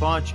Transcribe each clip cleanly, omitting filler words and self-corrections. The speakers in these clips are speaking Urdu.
5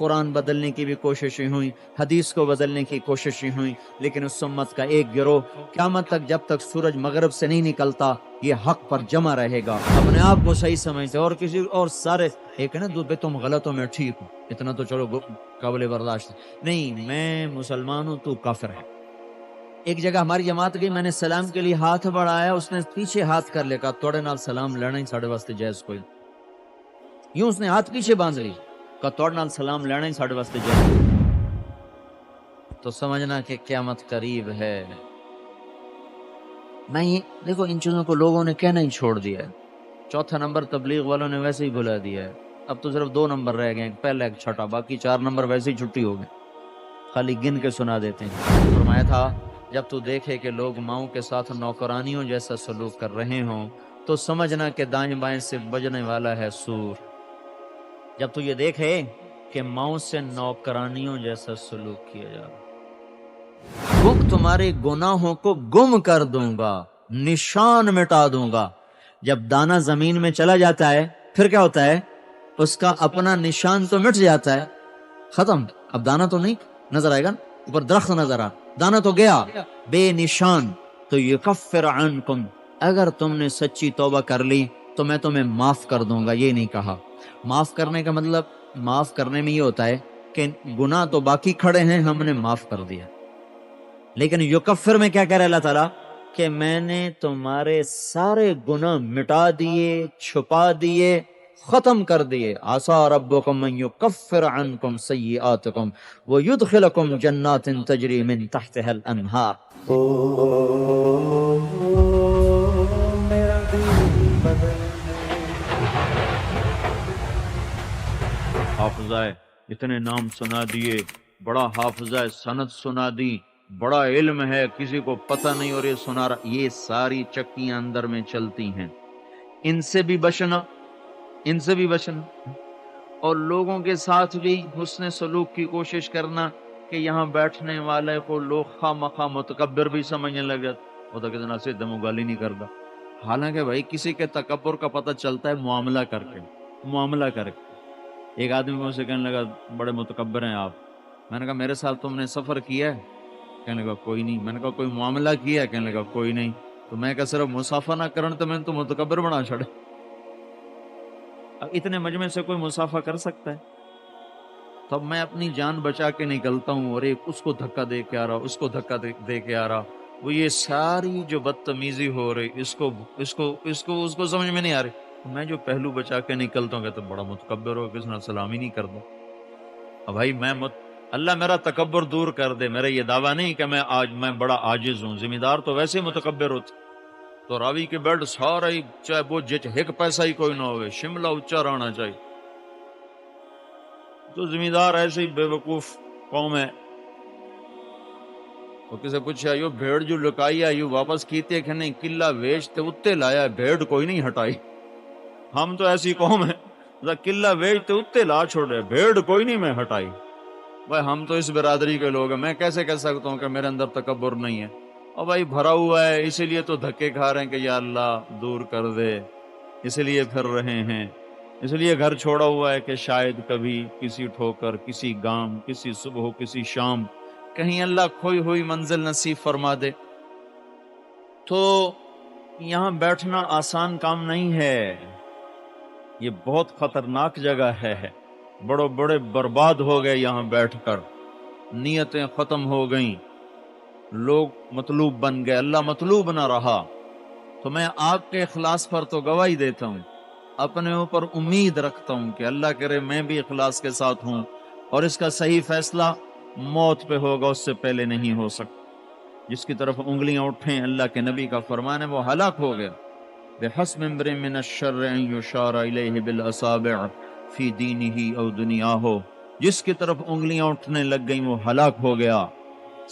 قرآن بدلنے کی بھی کوششیں ہوئیں، حدیث کو بدلنے کی کوششیں ہوئیں، لیکن اس امت کا ایک گروہ قیامت تک جب تک سورج مغرب سے نہیں نکلتا یہ حق پر جمع رہے گا، اپنے آپ کو صحیح سمجھتے اور کسی اور سارے ایک ہے نا دو تم غلط ہو میں ٹھیک ہوں، اتنا تو چلو قابل برداشت نہیں، میں مسلمان ہوں تو کافر ہے۔ ایک جگہ ہماری جماعت گئی، میں نے سلام کے لیے ہاتھ بڑھایا، اس نے پیچھے ہاتھ کر لے کہا توڑے نال سلام لینا ہی ساڑھے واسطے جائز کوئی، یوں اس نے ہاتھ پیچھے باندھ لی، کہا توڑ نال سلام لینا ہی ساڑھے واسطے جائز، تو سمجھنا کہ قیامت قریب ہے۔ میں یہ دیکھو ان چیزوں کو لوگوں نے کہنا ہی چھوڑ دیا ہے، چوتھا نمبر تبلیغ والوں نے ویسے ہی بلا دیا ہے، اب تو صرف 2 نمبر رہ گئے، ایک پہلا ایک چھٹا، باقی 4 نمبر ویسے ہی چھٹی ہو گئے، خالی گن کے سنا دیتے ہیں۔ فرمایا تھا جب تو دیکھے کہ لوگ ماؤں کے ساتھ نوکرانیوں جیسا سلوک کر رہے ہوں تو سمجھنا کہ دائیں بائیں سے بجنے والا ہے سور۔ جب تو یہ دیکھے کہ ماؤں سے نوکرانیوں جیسا سلوک کیا جا رہا، تمہارے گناہوں کو گم کر دوں گا، نشان مٹا دوں گا۔ جب دانہ زمین میں چلا جاتا ہے پھر کیا ہوتا ہے؟ اس کا اپنا نشان تو مٹ جاتا ہے، ختم، اب دانہ تو نہیں نظر آئے گا، اوپر درخت نظر آ، دانہ تو گیا، بے نشان۔ تو یکفر عنکم، اگر تم نے سچی توبہ کر لی تو میں تمہیں معاف کر دوں گا۔ یہ نہیں کہا معاف کرنے کا مطلب، معاف کرنے میں یہ ہوتا ہے کہ گناہ تو باقی کھڑے ہیں ہم نے معاف کر دیا، لیکن یکفر میں کیا کہہ رہا اللہ تعالیٰ کہ میں نے تمہارے سارے گناہ مٹا دیے، چھپا دیے، ختم کر دیے۔ عسیٰ ربکم ان یکفر عنکم سیئاتکم ویدخلکم جنات تجری من تحتها الانہار۔ حافظہ اتنے نام سنا دیے، بڑا حافظہ سند سنا دی، بڑا علم ہے، کسی کو پتہ نہیں اور یہ سنا رہا، یہ ساری چکیاں اندر میں چلتی ہیں، ان سے بھی بچنا، ان سے بھی بچنا، اور لوگوں کے ساتھ بھی حسن سلوک کی کوشش کرنا کہ یہاں بیٹھنے والے کو لوگ خواہ مخواہ متکبر بھی سمجھنے لگ جاتے، وہ تو کتنا سے دم و گالی نہیں کرتا، حالانکہ بھائی کسی کے تکبر کا پتہ چلتا ہے معاملہ کر کے، معاملہ کر کے۔ ایک آدمی مجھ سے کہنے لگا بڑے متکبر ہیں آپ، میں نے کہا میرے ساتھ تم نے سفر کیا ہے؟ کہنے لگا کوئی نہیں۔ میں نے کہا کوئی معاملہ کیا ہے؟ کہنے لگا کوئی نہیں۔ تو میں کہا صرف مسافہ نہ کرن تو میں تو متکبر بنا چھڑے۔ اب اتنے مجمع سے کوئی مسافہ کر سکتا ہے؟ تب میں اپنی جان بچا کے نکلتا ہوں اور ایک اس کو دھکا دے کے آ رہا، اس کو دھکا دے کے آ رہا، وہ یہ ساری جو بدتمیزی ہو رہی اس کو سمجھ میں نہیں آ رہی، میں جو پہلو بچا کے نکلتا ہوں کہتا بڑا متکبر ہو، کس نے سلام ہی نہیں کرتا۔ اب بھائی اللہ میرا تکبر دور کر دے، میرا یہ دعویٰ نہیں کہ میں بڑا عاجز ہوں، ذمہ دار تو ویسے متکبر ہوتے، تو راوی کے بیڈ سارا ہی چاہے وہ ایک پیسہ ہی کوئی نہ ہوئے، شملہ اچا رہنا چاہیے، تو ذمہ دار ایسے ہی بے وقوف قوم ہے۔ وہ کسے پوچھا یو بھیڑ جو لکائی ہے یو واپس کیتے کہ نہیں، قلعہ ویچتے اتے لایا، بھیڑ کوئی نہیں ہٹائی۔ ہم تو ایسی قوم ہے قلعہ ویچتے اتے لا چھوڑے، بھیڑ کوئی نہیں میں ہٹائی۔ بھائی ہم تو اس برادری کے لوگ ہیں، میں کیسے کہہ سکتا ہوں کہ میرے اندر تکبر نہیں ہے؟ اور بھائی بھرا ہوا ہے، اسی لیے تو دھکے کھا رہے ہیں کہ یا اللہ دور کر دے، اس لیے پھر رہے ہیں، اس لیے گھر چھوڑا ہوا ہے کہ شاید کبھی کسی ٹھوکر، کسی گام، کسی صبح، کسی شام کہیں اللہ کھوئی ہوئی منزل نصیب فرما دے۔ تو یہاں بیٹھنا آسان کام نہیں ہے، یہ بہت خطرناک جگہ ہے، بڑے بڑے برباد ہو گئے یہاں بیٹھ کر، نیتیں ختم ہو گئیں، لوگ مطلوب بن گئے، اللہ مطلوب نہ رہا۔ تو میں آپ کے اخلاص پر تو گواہی دیتا ہوں، اپنے اوپر امید رکھتا ہوں کہ اللہ کرے میں بھی اخلاص کے ساتھ ہوں، اور اس کا صحیح فیصلہ موت پہ ہوگا، اس سے پہلے نہیں ہو سکتا۔ جس کی طرف انگلیاں اٹھیں، اللہ کے نبی کا فرمان ہے، وہ ہلاک ہو گیا۔ بِحَسْبِ امْرِئٍ مِّنَ الشَّرِّ أَن يُشَارَ إِلَيْهِ بِالْأَصَابِعِ فِي دِينِهِ أَوْ دُنْيَاهُ، جس کی طرف انگلیاں اٹھنے لگ گئیں وہ ہلاک ہو گیا،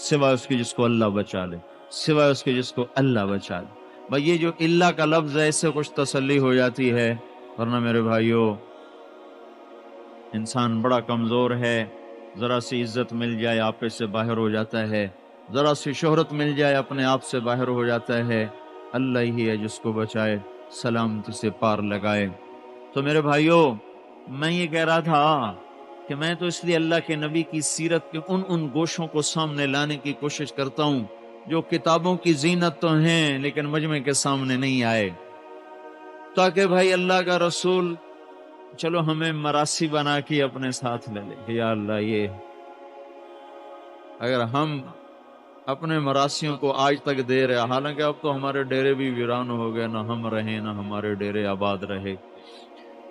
سوائے اس کے جس کو اللہ بچا لے، سوائے اس کے جس کو اللہ بچا لے۔ بھائی یہ جو اللہ کا لفظ ہے اس سے کچھ تسلی ہو جاتی ہے، ورنہ میرے بھائیو انسان بڑا کمزور ہے، ذرا سی عزت مل جائے آپے سے باہر ہو جاتا ہے، ذرا سی شہرت مل جائے اپنے آپ سے باہر ہو جاتا ہے، اللہ ہی ہے جس کو بچائے، سلامتی سے پار لگائے۔ تو میرے بھائیو میں یہ کہہ رہا تھا کہ میں تو اس لیے اللہ کے نبی کی سیرت کے ان گوشوں کو سامنے لانے کی کوشش کرتا ہوں جو کتابوں کی زینت تو ہیں لیکن مجمع کے سامنے نہیں آئے، تاکہ بھائی اللہ کا رسول چلو ہمیں مراسی بنا کے اپنے ساتھ لے لے کہ یا اللہ یہ اگر ہم اپنے مراسیوں کو آج تک دے رہے، حالانکہ اب تو ہمارے ڈیرے بھی ویران ہو گئے، نہ ہم رہیں نہ ہمارے ڈیرے آباد رہے،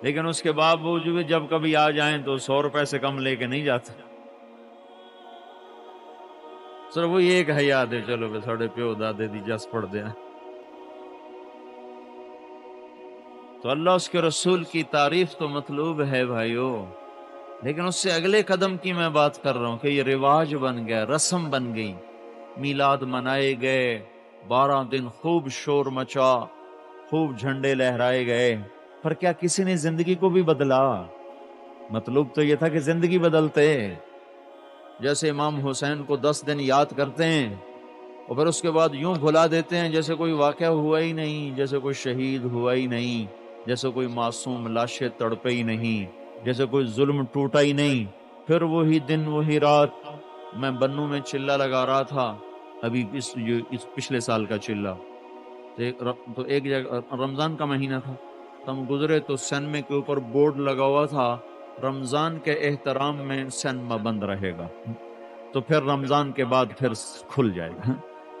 لیکن اس کے باوجود بھی جب کبھی آ جائیں تو 100 روپے سے کم لے کے نہیں جاتے، صرف وہی ایک حیات ہے، چلو بے ساڑھے پیو دادے دی جس پڑھ دیں۔ تو اللہ اس کے رسول کی تعریف تو مطلوب ہے بھائیو، لیکن اس سے اگلے قدم کی میں بات کر رہا ہوں کہ یہ رواج بن گیا، رسم بن گئی، میلاد منائے گئے، 12 دن خوب شور مچا، خوب جھنڈے لہرائے گئے، پر کیا کسی نے زندگی کو بھی بدلا؟ مطلوب تو یہ تھا کہ زندگی بدلتے، جیسے امام حسین کو 10 دن یاد کرتے ہیں اور پھر اس کے بعد یوں بھلا دیتے ہیں جیسے کوئی واقعہ ہوا ہی نہیں، جیسے کوئی شہید ہوا ہی نہیں، جیسے کوئی معصوم لاشیں تڑپے ہی نہیں، جیسے کوئی ظلم ٹوٹا ہی نہیں۔ پھر وہی دن وہی رات، میں بنوں میں چلہ لگا رہا تھا، ابھی اس پچھلے سال کا چلہ، تو ایک جگہ رمضان کا مہینہ تھا، ہم گزرے تو سینما کے اوپر بورڈ لگا ہوا تھا رمضان کے احترام میں سینما بند رہے گا، تو پھر رمضان کے بعد پھر کھل جائے گا،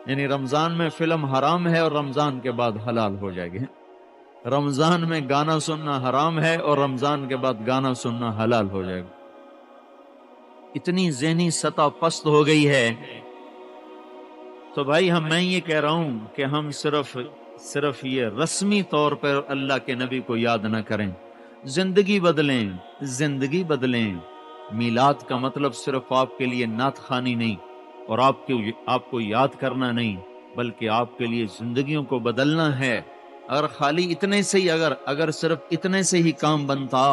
یعنی رمضان میں فلم حرام ہے اور رمضان کے بعد حلال ہو جائے گی، رمضان میں گانا سننا حرام ہے اور رمضان کے بعد گانا سننا حلال ہو جائے گا۔ اتنی ذہنی سطح پست ہو گئی ہے، تو بھائی میں یہ کہہ رہا ہوں کہ ہم صرف یہ رسمی طور پر اللہ کے نبی کو یاد نہ کریں، زندگی بدلیں، زندگی بدلیں۔ میلاد کا مطلب صرف آپ کے لیے نعت خوانی نہیں اور آپ کو یاد کرنا نہیں، بلکہ آپ کے لیے زندگیوں کو بدلنا ہے۔ اگر خالی اتنے سے ہی اگر صرف اتنے سے ہی کام بنتا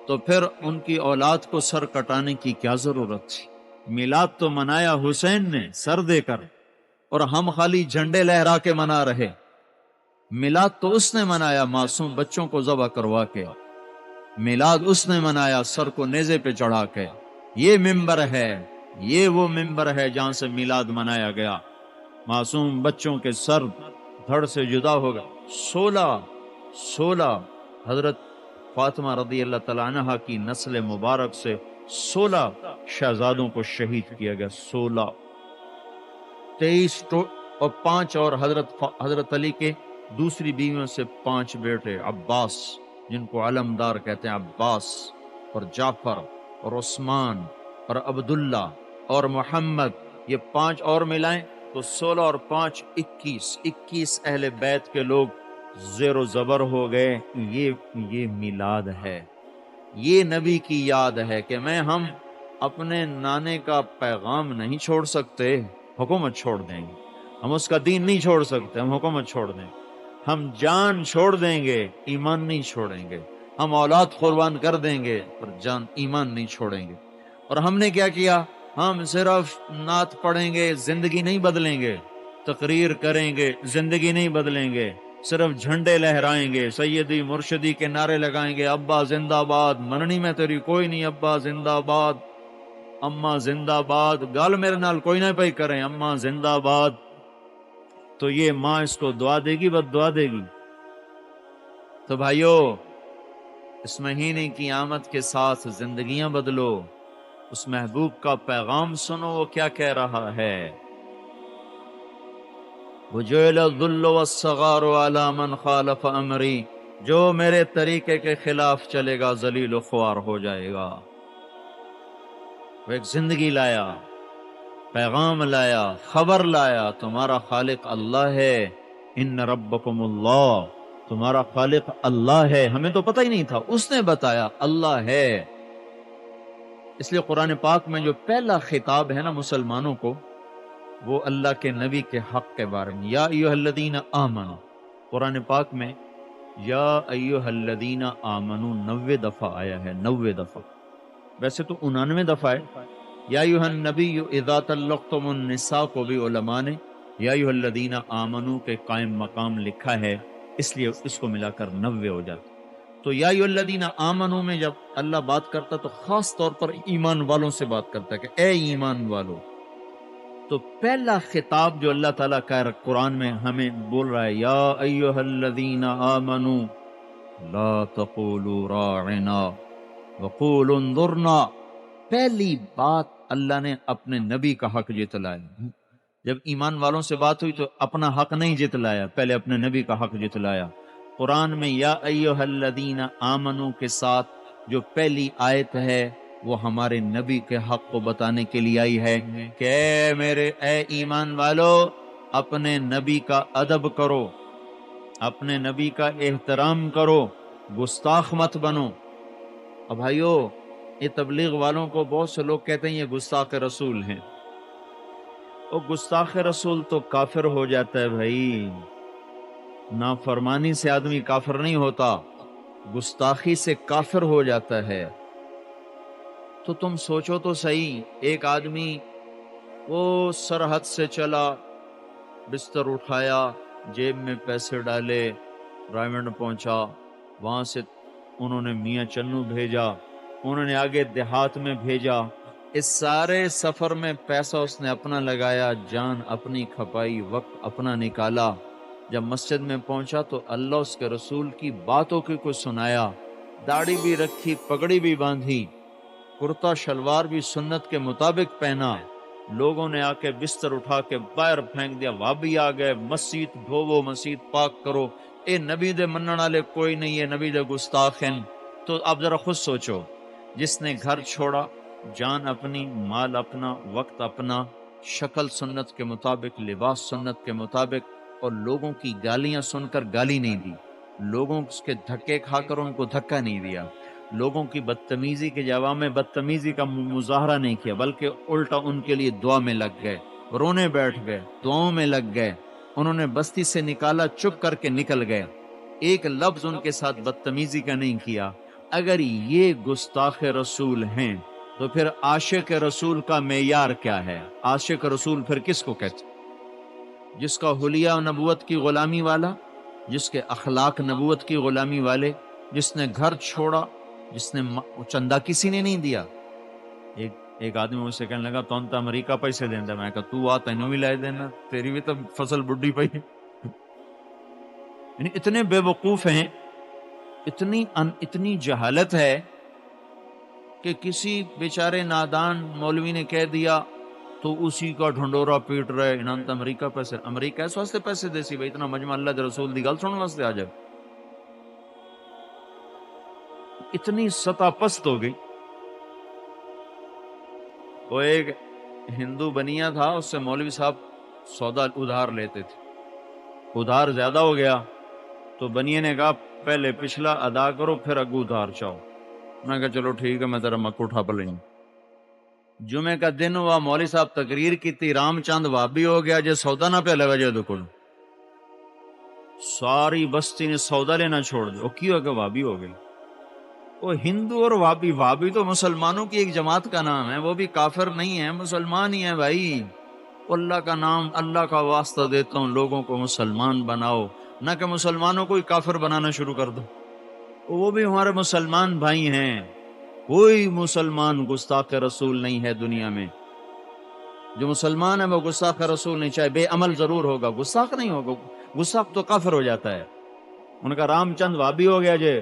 تو پھر ان کی اولاد کو سر کٹانے کی کیا ضرورت تھی؟ میلاد تو منایا حسین نے سر دے کر، اور ہم خالی جھنڈے لہرا کے منا رہے۔ میلاد تو اس نے منایا معصوم بچوں کو ذبح کروا کے، میلاد اس نے منایا سر کو نیزے پہ چڑھا کے۔ یہ ممبر ہے، یہ وہ ممبر ہے جہاں سے میلاد منایا گیا، معصوم بچوں کے سر دھڑ سے جدا ہو گئے۔ 16 حضرت فاطمہ رضی اللہ تعالیٰ عنہ کی نسل مبارک سے 16 شہزادوں کو شہید کیا گیا، 16، 23 اور 5 اور حضرت علی کے دوسری بیویوں سے 5 بیٹے، عباس جن کو علمدار کہتے ہیں، عباس اور جعفر اور عثمان اور عبداللہ اور محمد، یہ 5 اور ملائیں تو 16 اور 5 21 اہل بیت کے لوگ زیر و زبر ہو گئے۔ یہ میلاد ہے، یہ نبی کی یاد ہے کہ ہم اپنے نانے کا پیغام نہیں چھوڑ سکتے، حکومت چھوڑ دیں گے، ہم اس کا دین نہیں چھوڑ سکتے، ہم حکومت چھوڑ دیں گے، ہم جان چھوڑ دیں گے، ایمان نہیں چھوڑیں گے، ہم اولاد قربان کر دیں گے پر جان ایمان نہیں چھوڑیں گے۔ اور ہم نے کیا کیا؟ ہم صرف نعت پڑھیں گے، زندگی نہیں بدلیں گے، تقریر کریں گے، زندگی نہیں بدلیں گے، صرف جھنڈے لہرائیں گے، سیدی مرشدی کے نعرے لگائیں گے، ابا زندہ باد، مننی میں تیری کوئی نہیں، ابا زندہ باد، اماں زندہ باد، گل میرے نال کوئی نہ پئی کریں، اماں زندہ باد، تو یہ ماں اس کو دعا دے گی، بد دعا دے گی۔ تو بھائیو، اس مہینے کی آمد کے ساتھ زندگیاں بدلو، اس محبوب کا پیغام سنو، وہ کیا کہہ رہا ہے؟ وَجُعِلَ الذُّلُّ وَالصَّغَارُ عَلَى مَنْ خَالَفَ أَمْرِي، جو میرے طریقے کے خلاف چلے گا ذلیل و خوار ہو جائے گا۔ وہ ایک زندگی لایا، پیغام لایا، خبر لایا، تمہارا خالق اللہ ہے، ان ربکم اللہ، تمہارا خالق اللہ ہے۔ ہمیں تو پتہ ہی نہیں تھا، اس نے بتایا اللہ ہے۔ اس لیے قرآن پاک میں جو پہلا خطاب ہے نا مسلمانوں کو، وہ اللہ کے نبی کے حق کے بارے میں، یا ایھا الذین آمنوا، قرآن پاک میں یا ایھا الذین آمنوا 90 دفعہ آیا ہے، 90 دفعہ، ویسے تو 99 دفعہ ہے۔ یا ایھا النبی اذا طلقتم النساء کو بھی علماء نے یا ایھا الذین آمنوا کے قائم مقام لکھا ہے، اس لیے اس کو ملا کر 90 ہو جاتا۔ تو یا ایھا آمنو میں جب اللہ بات کرتا تو خاص طور پر ایمان والوں سے بات کرتا ہے کہ اے ایمان والو. تو پہلا خطاب جو اللہ تعالیٰ کا قرآن میں ہمیں بول رہا ہے، یا ایھا الذین آمنو لا تقولوا راعنا وقولوا انظرنا. پہلی بات اللہ نے اپنے نبی کا حق جتلایا. جب ایمان والوں سے بات ہوئی تو اپنا حق نہیں جتلایا، پہلے اپنے نبی کا حق جتلایا. قرآن میں یا ایھا الذین آمنو کے ساتھ جو پہلی آیت ہے وہ ہمارے نبی کے حق کو بتانے کے لیے آئی ہے کہ اے ایمان والو، اپنے نبی کا ادب کرو، اپنے نبی کا احترام کرو، گستاخ مت بنو. اب بھائیو، یہ تبلیغ والوں کو بہت سے لوگ کہتے ہیں یہ گستاخ رسول ہیں. وہ گستاخ رسول تو کافر ہو جاتا ہے بھائی. نافرمانی سے آدمی کافر نہیں ہوتا، گستاخی سے کافر ہو جاتا ہے. تو تم سوچو تو صحیح، ایک آدمی وہ سرحد سے چلا، بستر اٹھایا، جیب میں پیسے ڈالے، رائمنڈ پہنچا، وہاں سے انہوں نے میاں چنو بھیجا، انہوں نے آگے دیہات میں بھیجا. اس سارے سفر میں پیسہ اس نے اپنا لگایا، جان اپنی کھپائی، وقت اپنا نکالا. جب مسجد میں پہنچا تو اللہ اس کے رسول کی باتوں کی کچھ سنایا، داڑھی بھی رکھی، پگڑی بھی باندھی، کرتا شلوار بھی سنت کے مطابق پہنا. لوگوں نے آ کے بستر اٹھا کے باہر پھینک دیا، وہابی آ گئے، مسجد دھوو، مسجد پاک کرو، اے نبی دے منن والے کوئی نہیں ہے، نبی دے گستاخ ہیں. تو آپ ذرا خود سوچو، جس نے گھر چھوڑا، جان اپنی، مال اپنا، وقت اپنا، شکل سنت کے مطابق، لباس سنت کے مطابق، اور لوگوں کی گالیاں سن کر گالی نہیں دی، لوگوں کے دھکے کھا کر ان کو دھکا نہیں دیا، لوگوں کی بدتمیزی کے جواب میں بدتمیزی کا مظاہرہ نہیں کیا، بلکہ الٹا ان کے لیے دعا میں لگ گئے، رونے بیٹھ گئے، دعاؤں میں لگ گئے. انہوں نے بستی سے نکالا، چپ کر کے نکل گئے، ایک لفظ ان کے ساتھ بدتمیزی کا نہیں کیا. اگر یہ گستاخ رسول ہیں تو پھر عاشق رسول کا معیار کیا ہے؟ عاشق رسول پھر کس کو کہتے؟ جس کا حلیہ نبوت کی غلامی والا، جس کے اخلاق نبوت کی غلامی والے، جس نے گھر چھوڑا، جس نے چندہ کسی نے نہیں دیا. ایک آدمی مجھ سے کہنے لگا تو انت امریکہ پیسے دینا. میں کہا تو آ تینوں بھی لائے دینا، تیری بھی تو فصل بڈی پئی. یعنی اتنے بے وقوف ہیں، اتنی جہالت ہے کہ کسی بیچارے نادان مولوی نے کہہ دیا تو اسی کا ڈھنڈورا پیٹ رہے. انہوں تو امریکہ پیسے، امریکہ اس واسطے پیسے دے سی بھائی اتنا مجمع اللہ دے رسول دی گل سننے واسطے آ جائے. اتنی سطح پست ہو گئی. وہ ایک ہندو بنیا تھا، اس سے مولوی صاحب سودا ادھار لیتے تھے، ادھار زیادہ ہو گیا تو بنیے نے کہا پہلے پچھلا ادا کرو پھر اگو ادھار چاہو. میں کہا چلو ٹھیک ہے، میں تیرا مکو اٹھا پہ لیں. جمعے کا دن ہوا، مولوی صاحب تقریر کی تھی، رام چاند وابی ہو گیا جے سودا نہ پہ لگا جائے دکل. ساری بستی نے سودا لینا چھوڑ دیا. وہ کیوں کہ وابی ہو گئی. وہ ہندو اور وابی، وابی تو مسلمانوں کی ایک جماعت کا نام ہے، وہ بھی کافر نہیں ہے، مسلمان ہی ہیں بھائی. اللہ کا نام، اللہ کا واسطہ دیتا ہوں، لوگوں کو مسلمان بناؤ، نہ کہ مسلمانوں کو ہی کافر بنانا شروع کر دو. وہ بھی ہمارے مسلمان بھائی ہیں. کوئی مسلمان گستاخ رسول نہیں ہے دنیا میں. جو مسلمان ہے وہ گستاخ رسول نہیں، چاہے بے عمل ضرور ہوگا، گستاخ نہیں ہوگا. گستاخ تو کافر ہو جاتا ہے. ان کا رام چند وابی ہو گیا جے،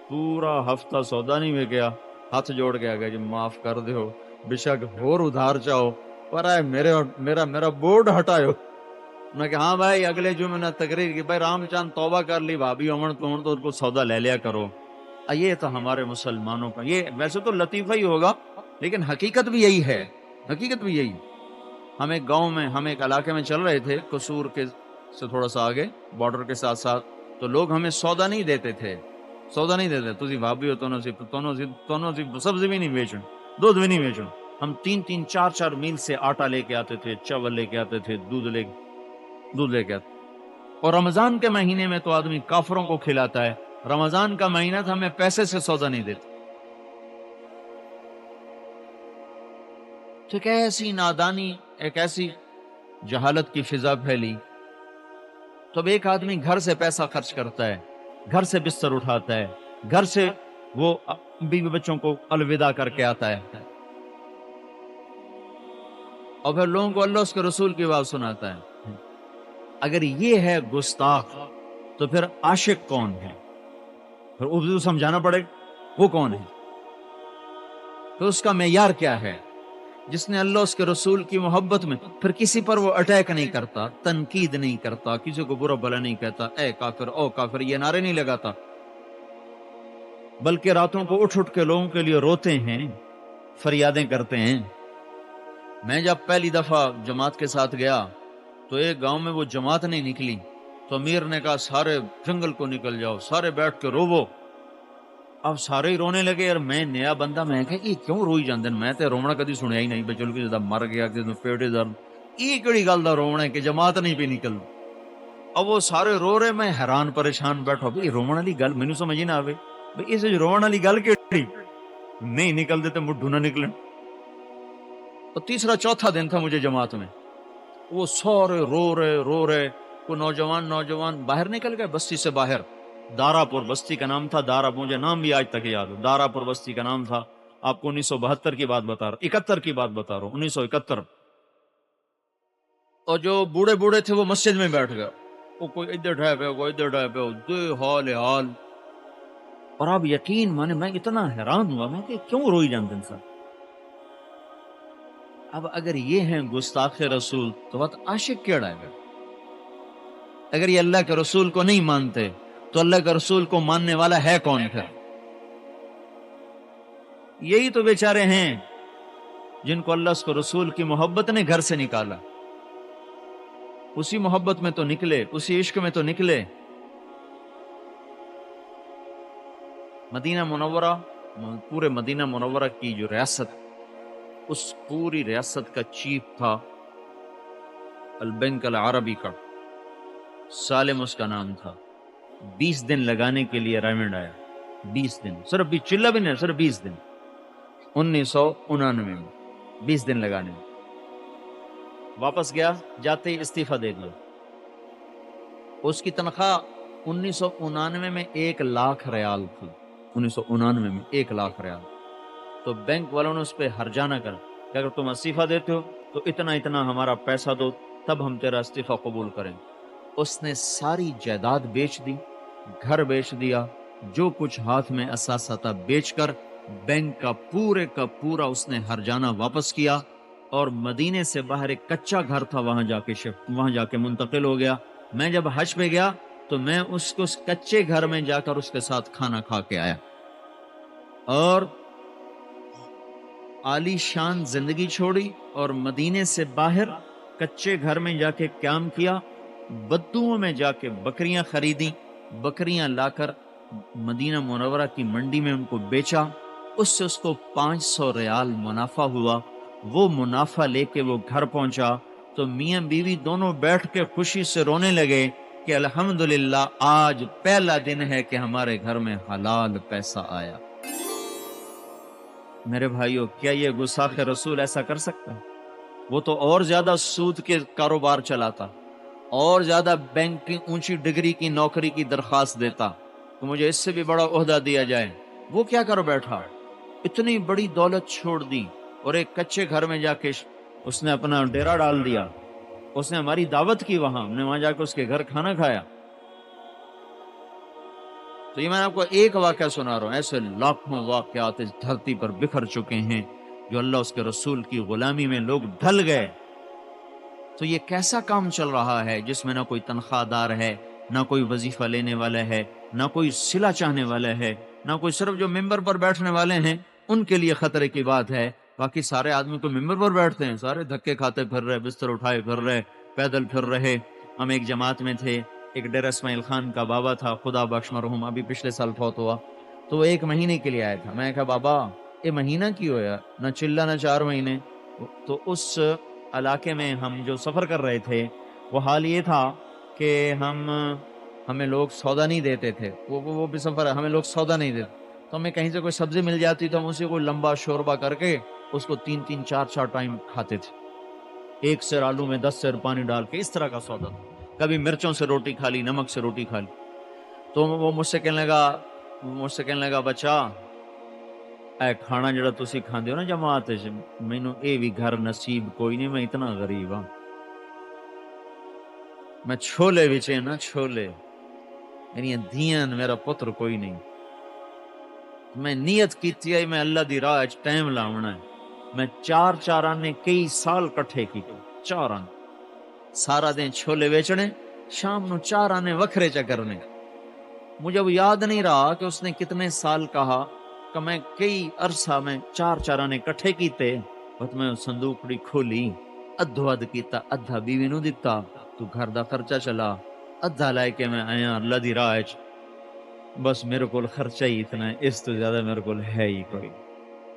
پورا ہفتہ سودا نہیں میں گیا، ہاتھ جوڑ کے آ گیا جی معاف کر دیو، بے شک اور ادھار چاہو، پر آئے میرا بورڈ ہٹایو. میں کہ ہاں بھائی، اگلے جمعے نے تقریر کی، بھائی رام چاند توبہ کر لی، بھابی امن تو ان کو سودا لے لیا کرو. یہ تو ہمارے مسلمانوں کا، یہ ویسے تو لطیفہ ہی ہوگا لیکن حقیقت بھی یہی ہے، حقیقت بھی یہی. ہم ایک گاؤں میں، ہم ایک علاقے میں چل رہے تھے، قصور کے سے تھوڑا سا آگے، بارڈر کے ساتھ ساتھ، تو لوگ ہمیں سودا نہیں دیتے تھے، سودا نہیں دیتے. تسی بھابی ہو تو سبزی بھی نہیں بیچن، دودھ بھی نہیں بیچن. ہم 3-4 میل سے آٹا لے کے آتے تھے، چاول لے کے آتے تھے، دودھ لے کے آتے. اور رمضان کے مہینے میں تو آدمی کافروں کو کھلاتا ہے، رمضان کا مہینہ تھا، ہمیں پیسے سے سودا نہیں دیتے. تو ایک ایسی نادانی، ایک ایسی جہالت کی فضا پھیلی. تو اب ایک آدمی گھر سے پیسہ خرچ کرتا ہے، گھر سے بستر اٹھاتا ہے، گھر سے وہ بیوی بچوں کو الوداع کر کے آتا ہے اور پھر لوگوں کو اللہ اس کے رسول کی بات سناتا ہے. اگر یہ ہے گستاخ تو پھر عاشق کون ہے؟ پھر اردو سمجھانا پڑے وہ کون ہے، تو اس کا معیار کیا ہے؟ جس نے اللہ اس کے رسول کی محبت میں پھر کسی پر وہ اٹیک نہیں کرتا، تنقید نہیں کرتا، کسی کو برا بھلا نہیں کہتا، اے کافر او کافر یہ نعرے نہیں لگاتا، بلکہ راتوں کو اٹھ اٹھ کے لوگوں کے لیے روتے ہیں، فریادیں کرتے ہیں. میں جب پہلی دفعہ جماعت کے ساتھ گیا تو ایک گاؤں میں وہ جماعت نہیں نکلی تو امیر نے کہا سارے جنگل کو نکل جاؤ، سارے بیٹھ کے روو. اب سارے ہی رونے لگے. یار میں نیا بندہ، میں کہ یہ کیوں روئی جاندے؟ میں تے رونا کدی سنیا ہی نہیں، بچل کی جدا مر گیا کہ پیٹ درد، یہ کیڑی گل دا رونا ہے کہ جماعت نہیں پی نکل. اب وہ سارے رو رہے، میں حیران پریشان بیٹھا، بھئی رونے والی گل مینوں سمجھ نہ آوے، بھئی اس رونے والی گل کیڑی؟ نہیں نکل دیتے مڈھو نہ نکلن. تو تیسرا چوتھا دن تھا مجھے جماعت میں، وہ سارے رو رہے. وہ نوجوان باہر نکل گئے بستی سے باہر. دارا پور بستی کا نام تھا، دارا، مجھے نام بھی آج تک یاد ہے، دارا پور بستی کا نام تھا. آپ کو 1972 کی بات بتا رہا ہوں، 71 کی بات بتا رہا ہوں، 1971. اور جو بوڑھے بوڑھے تھے وہ مسجد میں بیٹھ گئے، وہ کوئی ادھر ڈھائے پہ، کوئی ادھر ڈھائے پہ، دے حال. اور آپ یقین مانے میں اتنا حیران ہوا، میں کہ کیوں روئی جانتے انسان. اب اگر یہ ہیں گستاخ رسول تو بات عاشق کیڑا ہے؟ اگر یہ اللہ کے رسول کو نہیں مانتے تو اللہ کے رسول کو ماننے والا ہے کون پھر؟ یہی تو بیچارے ہیں جن کو اللہ اس کو رسول کی محبت نے گھر سے نکالا. اسی محبت میں تو نکلے، اسی عشق میں تو نکلے. مدینہ منورہ، پورے مدینہ منورہ کی جو ریاست، اس پوری ریاست کا چیف تھا البنک العربی کا، سالم اس کا نام تھا. 20 دن لگانے کے لیے ریمنڈ آیا، 20 دن، صرف بھی چلہ بھی نہیں، صرف 20 دن، 1999 میں 20 دن لگانے میں. واپس گیا، جاتے ہی استعفیٰ دے دیا. اس کی تنخواہ 1999 میں 1 لاکھ ریال تھی، 1999 میں 1 لاکھ ریال. تو بینک والوں نے اس پہ ہرجانہ کر کہ اگر تم استعفیٰ دیتے ہو تو اتنا ہمارا پیسہ دو تب ہم تیرا استعفیٰ قبول کریں. اس نے ساری جائیداد بیچ دی، گھر بیچ دیا، جو کچھ ہاتھ میں اثاثہ تھا بیچ کر بینک کا پورا اس نے ہرجانہ واپس کیا. اور مدینے سے باہر ایک کچا گھر تھا، وہاں جا کے منتقل ہو گیا. میں جب حج پہ گیا تو میں اس کچے گھر میں جا کر اس کے ساتھ کھانا کھا کے آیا، اور عالی شان زندگی چھوڑی اور مدینے سے باہر کچے گھر میں جا کے قیام کیا. بدوؤں میں جا کے بکریاں خریدی، بکریاں لا کر مدینہ منورہ کی منڈی میں ان کو بیچا. اس سے اس کو 500 ریال منافع ہوا. وہ منافع لے کے وہ گھر پہنچا تو میاں بیوی دونوں بیٹھ کے خوشی سے رونے لگے کہ الحمدللہ آج پہلا دن ہے کہ ہمارے گھر میں حلال پیسہ آیا. میرے بھائیو، کیا یہ گستاخ رسول ایسا کر سکتا ہے؟ وہ تو اور زیادہ سود کے کاروبار چلاتا، اور زیادہ بینک کی اونچی ڈگری کی نوکری کی درخواست دیتا کہ مجھے اس سے بھی بڑا عہدہ دیا جائے. وہ کیا کر بیٹھا؟ اتنی بڑی دولت چھوڑ دی اور ایک کچے گھر میں جا کے اس نے اپنا ڈیرا ڈال دیا. اس نے ہماری دعوت کی، وہاں ہم نے وہاں جا کے اس کے گھر کھانا کھایا. تو یہ میں آپ کو ایک واقعہ سنا رہا ہوں، ایسے لاکھوں واقعات اس دھرتی پر بکھر چکے ہیں جو اللہ اس کے رسول کی غلامی میں لوگ ڈھل گئے. تو یہ کیسا کام چل رہا ہے جس میں نہ کوئی تنخواہ دار ہے، نہ کوئی وظیفہ لینے والا ہے، نہ کوئی صلہ چاہنے والا ہے، نہ کوئی صرف جو ممبر پر بیٹھنے والے ہیں ان کے لیے خطرے کی بات ہے. باقی سارے آدمی تو ممبر پر بیٹھتے ہیں، سارے دھکے کھاتے پھر رہے، بستر اٹھائے پھر رہے، پیدل پھر رہے. ہم ایک جماعت میں تھے، ایک ڈیرہ اسماعیل خان کا بابا تھا، خدا بخش مرحوم، ابھی پچھلے سال فوت ہوا. تو وہ 1 مہینے کے لیے آیا تھا. میں کہا بابا یہ مہینہ کی ہو یار، نہ چلہ نہ 4 مہینے. تو اس علاقے میں ہم جو سفر کر رہے تھے وہ حال یہ تھا کہ ہمیں لوگ سودا نہیں دیتے تھے. وہ بھی سفر ہے، ہمیں لوگ سودا نہیں دیتے. تو ہمیں کہیں سے کوئی سبزی مل جاتی تو ہم اسے کوئی لمبا شوربہ کر کے اس کو 3 4 ٹائم کھاتے تھے. 1 سیر آلو میں 10 سیر پانی ڈال کے، اس طرح کا سودا. کبھی مرچوں سے روٹی کھا لی، نمک سے روٹی کھا لی. تو وہ مجھ سے کہنے لگا مجھ سے کہنے لگا بچا اے کھانا جڑا تسی کھاندے ہو نا جماعت وچ مینوں اے بھی گھر نصیب کوئی نہیں، میں اتنا غریب ہاں، میں چھولے وچ نا چھولے میری دھیاں میرا پتر کوئی نہیں، میں نیت کیتی ہے میں اللہ دی راہ وچ ٹائم لاونا ہے، میں چار آنے کئی سال کٹھے کیتے، 4 آنے سارا دن چھولے بیچنے، شام نو 4 آنے وکھرے چا کرنے۔ مجھے وہ یاد نہیں رہا کہ اس نے کتنے سال کہا کہ میں کئی عرصہ میں 4 آنے کٹھے کیتے، بس میں صندوقڑی کھولی، ادھو ادھ کیتا، ادھا بیوی نو دتا، تو گھر دا خرچہ چلا، ادھا لائے کے میں آیا اللہ دی راہ وچ، بس میرے کول خرچہ ہی اتنا ہے، اس تو زیادہ میرے کول ہے ہی کوئی۔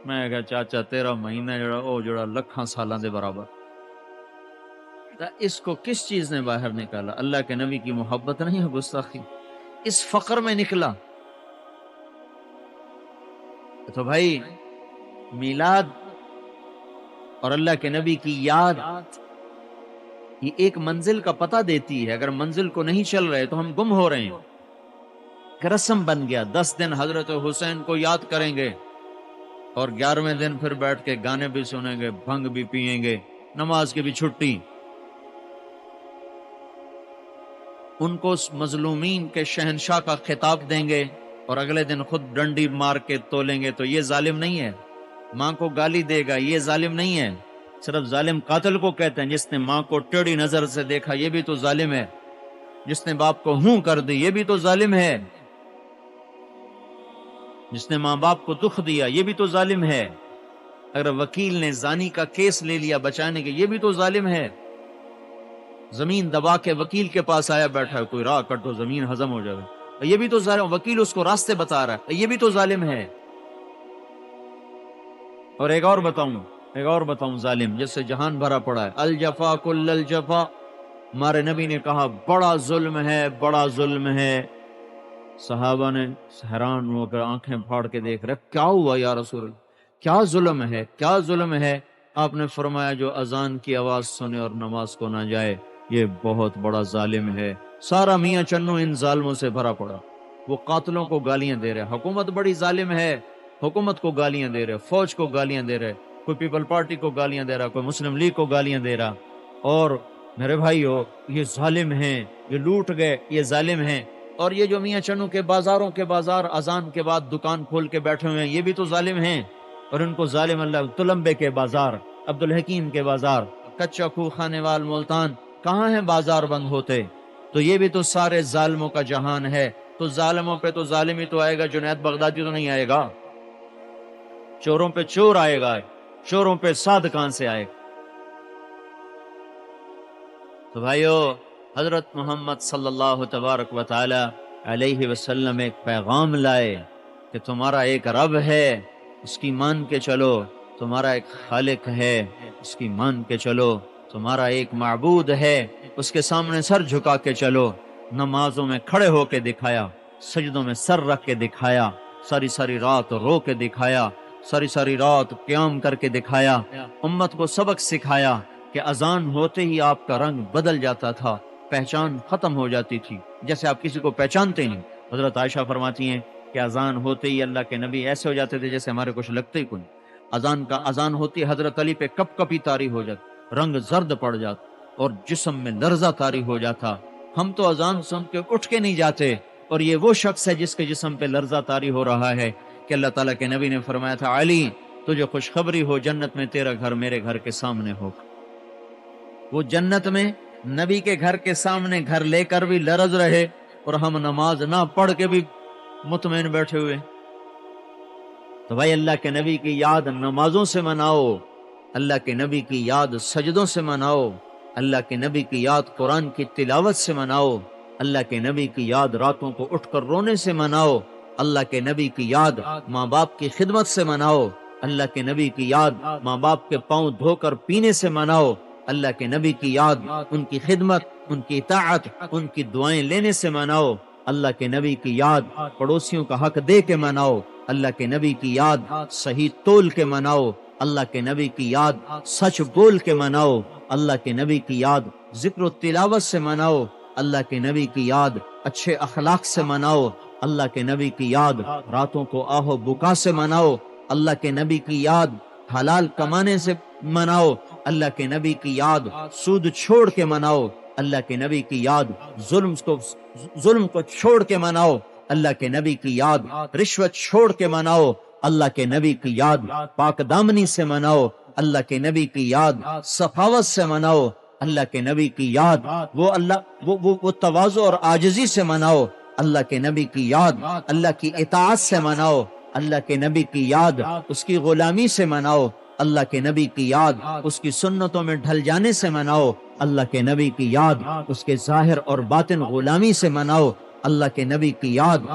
میں کہا چاچا تیرا مہینہ جڑا او جڑا لکھاں سالاں دے برابر، اس کو کس چیز نے باہر نکالا؟ اللہ کے نبی کی محبت نہیں ہے، گستاخی اس فقر میں نکلا۔ تو بھائی میلاد اور اللہ کے نبی کی یاد یہ ایک منزل کا پتہ دیتی ہے، اگر منزل کو نہیں چل رہے تو ہم گم ہو رہے ہیں۔ کہ رسم بن گیا 10 دن حضرت حسین کو یاد کریں گے اور 11ویں دن پھر بیٹھ کے گانے بھی سنیں گے، بھنگ بھی پئیں گے، نماز کی بھی چھٹی۔ ان کو مظلومین کے شہنشاہ کا خطاب دیں گے اور اگلے دن خود ڈنڈی مار کے تولیں گے، تو یہ ظالم نہیں ہے؟ ماں کو گالی دے گا، یہ ظالم نہیں ہے؟ صرف ظالم قاتل کو کہتے ہیں جس نے ماں کو ٹیڑھی نظر سے دیکھا، یہ بھی تو ظالم ہے۔ جس نے باپ کو ہوں کر دی، یہ بھی تو ظالم ہے۔ جس نے ماں باپ کو دکھ دیا، یہ بھی تو ظالم ہے۔ اگر وکیل نے زانی کا کیس لے لیا بچانے کے، یہ بھی تو ظالم ہے۔ زمین دبا کے وکیل کے پاس آیا بیٹھا ہے، کوئی راہ کٹ دو زمین ہضم ہو جائے، یہ بھی تو ظالم، وکیل اس کو راستے بتا رہا ہے، یہ بھی تو ظالم ہے۔ اور ایک اور بتاؤں ظالم جس سے جہان بھرا پڑا ہے، الجفا کل الجفا، ہمارے نبی نے کہا بڑا ظلم ہے، بڑا ظلم ہے۔ صحابہ نے حیران ہو کر آنکھیں پھاڑ کے دیکھ رہے، کیا ہوا یا رسول اللہ، کیا ظلم ہے، کیا ظلم ہے؟ آپ نے فرمایا جو اذان کی آواز سنے اور نماز کو نہ جائے، یہ بہت بڑا ظالم ہے۔ سارا میاں چنو ان ظالموں سے بھرا پڑا، وہ قاتلوں کو گالیاں دے رہے، حکومت بڑی ظالم ہے، حکومت کو گالیاں دے رہے، فوج کو گالیاں دے رہے، کوئی پیپل پارٹی کو گالیاں دے رہا، کوئی مسلم لیگ کو گالیاں دے رہا، اور میرے بھائیو یہ ظالم ہیں، یہ لوٹ گئے، یہ ظالم ہیں۔ اور یہ جو میاں چنو کے بازاروں کے بازار اذان کے بعد دکان کھول کے بیٹھے ہوئے ہیں، یہ بھی تو ظالم ہیں۔ اور ان کو ظالم اللہ تلمبے کے بازار، عبدالحکیم کے بازار، کچا کھو خانے وال ملتان، کہاں ہیں بازار بند ہوتے؟ تو یہ بھی تو سارے ظالموں کا جہان ہے۔ تو ظالموں پہ تو ظالم ہی تو آئے گا، جنید بغدادی تو نہیں آئے گا۔ چوروں پہ چور آئے گا، چوروں پہ صادقان سے آئے گا۔ تو بھائیو حضرت محمد صلی اللہ تبارک و تعالی علیہ وسلم ایک پیغام لائے کہ تمہارا ایک رب ہے، اس کی مان کے چلو، تمہارا ایک خالق ہے، اس کی مان کے چلو، تمہارا ایک معبود ہے، اس کے سامنے سر جھکا کے چلو۔ نمازوں میں کھڑے ہو کے دکھایا، سجدوں میں سر رکھ کے دکھایا، ساری رات رو کے دکھایا، ساری رات قیام کر کے دکھایا، امت کو سبق سکھایا کہ اذان ہوتے ہی آپ کا رنگ بدل جاتا تھا، پہچان ختم ہو جاتی تھی، جیسے آپ کسی کو پہچانتے نہیں۔ حضرت عائشہ فرماتی ہیں کہ اذان ہوتے ہی اللہ کے نبی ایسے ہو جاتے تھے جیسے ہمارے کچھ لگتے ہی کوئی۔ اذان ہوتی حضرت علی پہ کپ کپی طاری ہو جاتی، رنگ زرد پڑ جاتا اور جسم میں لرزہ طاری ہو جاتا۔ ہم تو اذان سن کے اٹھ کے نہیں جاتے، اور یہ وہ شخص ہے جس کے جسم پہ لرزہ طاری ہو رہا ہے کہ اللہ تعالیٰ کے نبی نے فرمایا تھا علی تجھے خوشخبری ہو، جنت میں تیرا گھر میرے گھر کے سامنے ہوگا۔ وہ جنت میں نبی کے گھر کے سامنے گھر لے کر بھی لرز رہے اور ہم نماز نہ پڑھ کے بھی مطمئن بیٹھے ہوئے۔ تو بھائی اللہ کے نبی کی یاد نمازوں سے مناؤ، اللہ کے نبی کی یاد سجدوں سے مناؤ، اللہ کے نبی کی یاد قرآن کی تلاوت سے مناؤ، اللہ کے نبی کی یاد راتوں کو اٹھ کر رونے سے مناؤ، اللہ کے نبی کی یاد ماں باپ کی خدمت سے مناؤ، اللہ کے نبی کی یاد ماں باپ کے پاؤں دھو کر پینے سے مناؤ، اللہ کے نبی کی یاد ان کی خدمت، ان کی اطاعت، ان کی دعائیں لینے سے مناؤ، اللہ کے نبی کی یاد پڑوسیوں کا حق دے کے مناؤ، اللہ کے نبی کی یاد صحیح تول کے مناؤ، اللہ کے نبی کی یاد سچ بول کے مناؤ، اللہ کے نبی کی یاد ذکر و تلاوت سے مناؤ، اللہ کے نبی کی یاد اچھے اخلاق سے مناؤ، اللہ کے نبی کی یاد راتوں کو آہو بکا سے مناؤ، اللہ کے نبی کی یاد حلال کمانے سے مناؤ، اللہ کے نبی کی یاد سود چھوڑ کے مناؤ، اللہ کے نبی کی یاد ظلم کو چھوڑ کے مناؤ، اللہ کے نبی کی یاد رشوت چھوڑ کے مناؤ، اللہ کے نبی کی یاد پاک دامنی سے مناؤ، اللہ کے نبی کی یاد سخاوت سے مناؤ، اللہ کے نبی کی یاد وہ تواضع اور عاجزی سے مناؤ، اللہ کے نبی کی یاد اللہ کی اطاعت سے مناؤ، اللہ کے نبی کی یاد اس کی غلامی سے مناؤ، اللہ کے نبی کی یاد اس کی سنتوں میں ڈھل جانے سے مناؤ، اللہ کے نبی کی یاد اس کے ظاہر اور باطن غلامی سے مناؤ، اللہ کے نبی کی یاد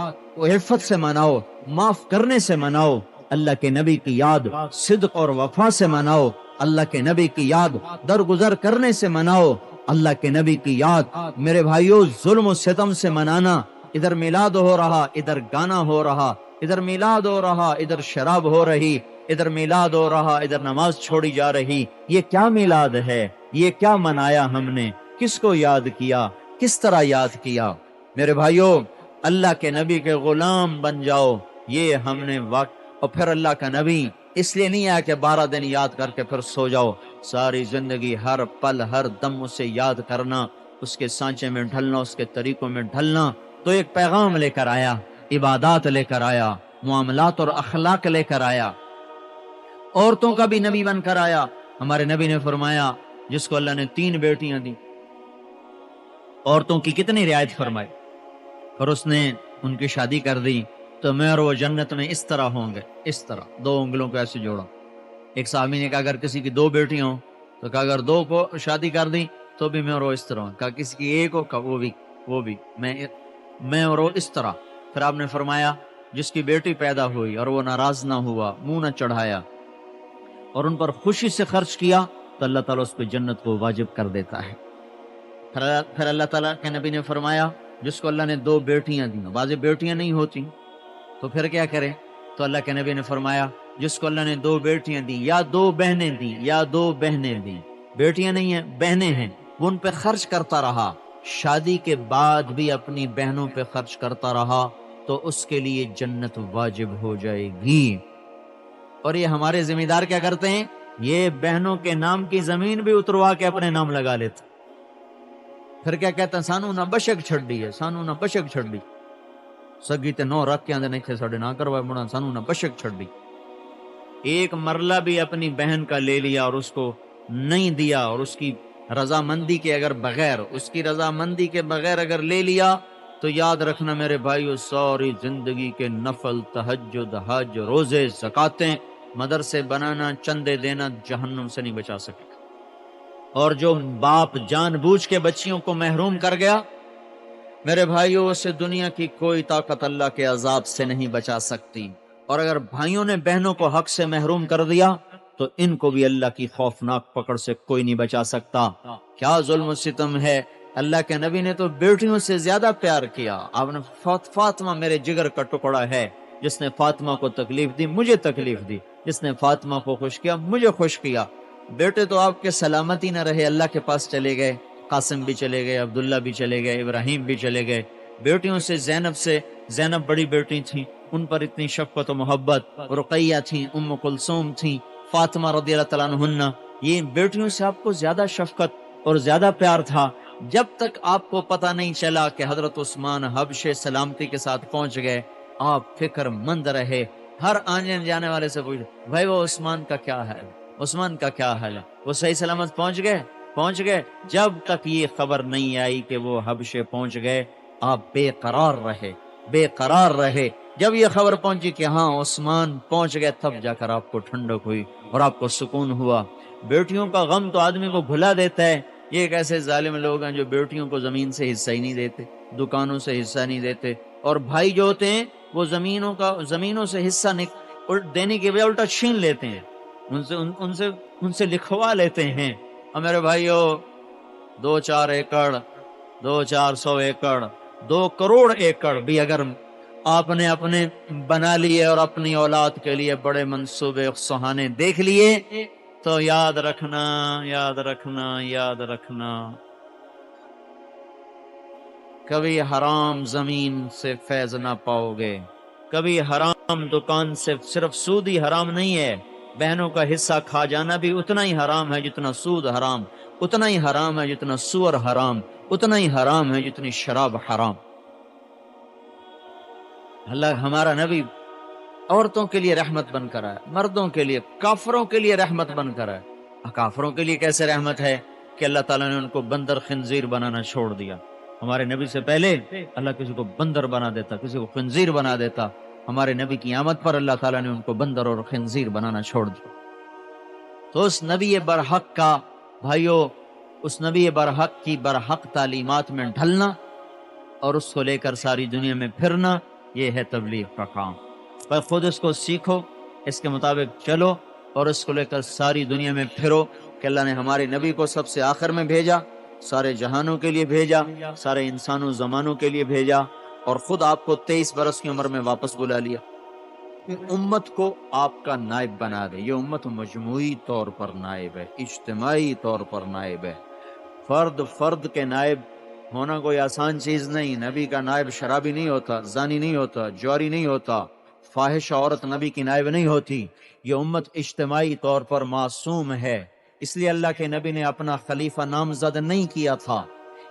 عفت سے مناؤ، معاف کرنے سے مناؤ، اللہ کے نبی کی یاد صدق اور وفا سے مناؤ، اللہ کے نبی کی یاد درگزر کرنے سے مناؤ، اللہ کے نبی کی یاد میرے بھائیوں ظلم و ستم سے منانا، ادھر میلاد ہو رہا ادھر گانا ہو رہا، ادھر میلاد ہو رہا ادھر شراب ہو رہی، ادھر میلاد ہو رہا ادھر نماز چھوڑی جا رہی، یہ کیا میلاد ہے؟ یہ کیا منایا ہم نے؟ کس کو یاد کیا؟ کس طرح یاد کیا؟ میرے بھائیوں اللہ کے نبی کے غلام بن جاؤ، یہ ہم نے وقت، اور پھر اللہ کا نبی اس لیے نہیں آیا کہ 12 دن یاد کر کے پھر سو جاؤ، ساری زندگی ہر پل ہر دم اسے یاد کرنا، اس کے سانچے میں ڈھلنا، اس کے طریقوں میں ڈھلنا، تو ایک پیغام لے کر آیا، عبادات لے کر آیا، معاملات اور اخلاق لے کر آیا، عورتوں کا بھی نبی بن کر آیا۔ ہمارے نبی نے فرمایا جس کو اللہ نے 3 بیٹیاں دی، عورتوں کی کتنی رعایت فرمائی، اور اس نے ان کی شادی کر دی، تو میں اور وہ جنت میں اس طرح ہوں گے، اس طرح 2 انگلوں کو ایسے جوڑا۔ ایک صحابی نے کہا اگر کسی کی 2 بیٹیاں ہوں تو کہا اگر 2 کو شادی کر دی تو بھی میں اور وہ اس طرح ہوں، کہا کسی کی 1 ہو کہا وہ بھی میں اور وہ اس طرح۔ پھر آپ نے فرمایا جس کی بیٹی پیدا ہوئی اور وہ ناراض نہ ہوا، منہ نہ چڑھایا، اور ان پر خوشی سے خرچ کیا، تو اللہ تعالیٰ اس پہ جنت کو واجب کر دیتا ہے۔ پھر اللہ تعالیٰ کے نبی نے فرمایا جس کو اللہ نے 2 بیٹیاں دی، بعض بیٹیاں نہیں ہوتی تو پھر کیا کرے؟ تو اللہ کے نبی نے فرمایا جس کو اللہ نے 2 بیٹیاں دی یا 2 بہنیں دی یا 2 بہنیں دی، بیٹیاں نہیں ہیں بہنیں ہیں، وہ ان پہ خرچ کرتا رہا، شادی کے بعد بھی اپنی بہنوں پہ خرچ کرتا رہا، تو اس کے لیے جنت واجب ہو جائے گی۔ اور یہ ہمارے ذمہ دار کیا کرتے ہیں؟ یہ بہنوں کے نام کی زمین بھی اتروا کے اپنے نام لگا لیتے، پھر کیا کہتے ہیں سانو نہ بشک چھڑ دی ہے، سانو نہ بشک چھڑ دی، سگی تے 9 رکھ کے آندے نہیں تھے ساڑھے نہ کروائے مڑا سانو نہ بشک چھڑ دی۔ ایک مرلہ بھی اپنی بہن کا لے لیا اور اس کو نہیں دیا، اور اس کی رضامندی کے رضامندی کے بغیر اگر لے لیا، تو یاد رکھنا میرے بھائیو ساری زندگی کے نفل، تہجد، حج، روزے، زکاتیں، مدرسے بنانا، چندے دینا جہنم سے نہیں بچا سکے۔ اور جو باپ جان بوجھ کے بچیوں کو محروم کر گیا، میرے بھائیو اسے دنیا کی کوئی طاقت اللہ کے عذاب سے نہیں بچا سکتی۔ اور اگر بھائیوں نے بہنوں کو حق سے محروم کر دیا تو ان کو بھی اللہ کی خوفناک پکڑ سے کوئی نہیں بچا سکتا۔ کیا ظلم و ستم ہے! اللہ کے نبی نے تو بیٹیوں سے زیادہ پیار کیا۔ آپ نے فاطمہ میرے جگر کا ٹکڑا ہے، جس نے فاطمہ کو تکلیف دی مجھے تکلیف دی، جس نے فاطمہ کو خوش کیا مجھے خوش کیا۔ بیٹے تو آپ کے سلامتی نہ رہے، اللہ کے پاس چلے گئے، قاسم بھی چلے گئے، عبداللہ بھی چلے گئے، ابراہیم بھی چلے گئے۔ بیٹیوں سے زینب بڑی بیٹی تھیں، ان پر اتنی شفقت و محبت، رقیہ تھیں، ام کلثوم تھیں، فاطمہ رضی اللہ تعالیٰ عنہن، یہ بیٹیوں سے آپ کو زیادہ شفقت اور زیادہ پیار تھا، جب تک آپ کو پتہ نہیں چلا کہ حضرت عثمان حبشے سلامتی کے ساتھ پہنچ گئے۔ آپ فکر مند رہے، ہر آنے جانے والے سے پوچھ بھائی وہ عثمان کا کیا ہے، عثمان کا کیا حال ہے، وہ صحیح سلامت پہنچ گئے۔ جب تک یہ خبر نہیں آئی کہ وہ حبشے پہنچ گئے، آپ بے قرار رہے۔ جب یہ خبر پہنچی کہ ہاں عثمان پہنچ گئے، تب جا کر آپ کو ٹھنڈک ہوئی اور آپ کو سکون ہوا۔ بیٹیوں کا غم تو آدمی کو بھلا دیتا ہے۔ یہ ایک ایسے ظالم لوگ ہیں جو بیٹیوں کو زمین سے حصہ ہی نہیں دیتے، دکانوں سے حصہ نہیں دیتے، اور بھائی جو ہوتے ہیں وہ زمینوں سے حصہ دینے کے بجائے الٹا چھین لیتے ہیں، ان سے لکھوا لیتے ہیں۔ اور میرے بھائیو 2-4 ایکڑ، 200-400 ایکڑ، 2 کروڑ ایکڑ بھی اگر آپ نے اپنے بنا لیے اور اپنی اولاد کے لیے بڑے منصوبے سہانے دیکھ لیے، تو یاد رکھنا کبھی حرام زمین سے فیض نہ پاؤ گے، کبھی حرام دکان سے، صرف سود ہی حرام نہیں ہے، بہنوں کا حصہ کھا جانا بھی اتنا ہی حرام ہے جتنا سود حرام، اتنا ہی حرام ہے جتنا سور حرام، اتنا ہی حرام ہے جتنی شراب حرام۔ اللہ ہمارا نبی عورتوں کے لیے رحمت بن کر آیا، مردوں کے لیے، کافروں کے لیے رحمت بن کر آیا۔ کافروں کے لیے کیسے رحمت ہے کہ اللہ تعالیٰ نے ان کو بندر خنزیر بنانا چھوڑ دیا۔ ہمارے نبی سے پہلے اللہ کسی کو بندر بنا دیتا، کسی کو خنزیر بنا دیتا، ہمارے نبی کی آمد پر اللہ تعالیٰ نے ان کو بندر اور خنزیر بنانا چھوڑ دیا۔ تو اس نبی برحق کا بھائیو، اس نبی برحق کی برحق تعلیمات میں ڈھلنا اور اس کو لے کر ساری دنیا میں پھرنا، یہ ہے تبلیغ کا کام۔ پر خود اس کو سیکھو، اس کے مطابق چلو اور اس کو لے کر ساری دنیا میں پھرو کہ اللہ نے ہمارے نبی کو سب سے آخر میں بھیجا، سارے جہانوں کے لیے بھیجا، سارے انسانوں زمانوں کے لیے بھیجا، اور خود آپ کو 23 برس کی عمر میں واپس بلا لیا۔ امت کو آپ کا نائب بنا دے۔ یہ امت مجموعی طور پر نائب ہے، اجتماعی طور پر نائب ہے۔ فرد فرد کے نائب ہونا کوئی آسان چیز نہیں۔ نبی کا نائب شرابی نہیں ہوتا، زانی نہیں ہوتا، جواری نہیں ہوتا، فاحش عورت نبی کی نائب نہیں ہوتی۔ یہ امت اجتماعی طور پر معصوم ہے، اس لیے اللہ کے نبی نے اپنا خلیفہ نامزد نہیں کیا تھا۔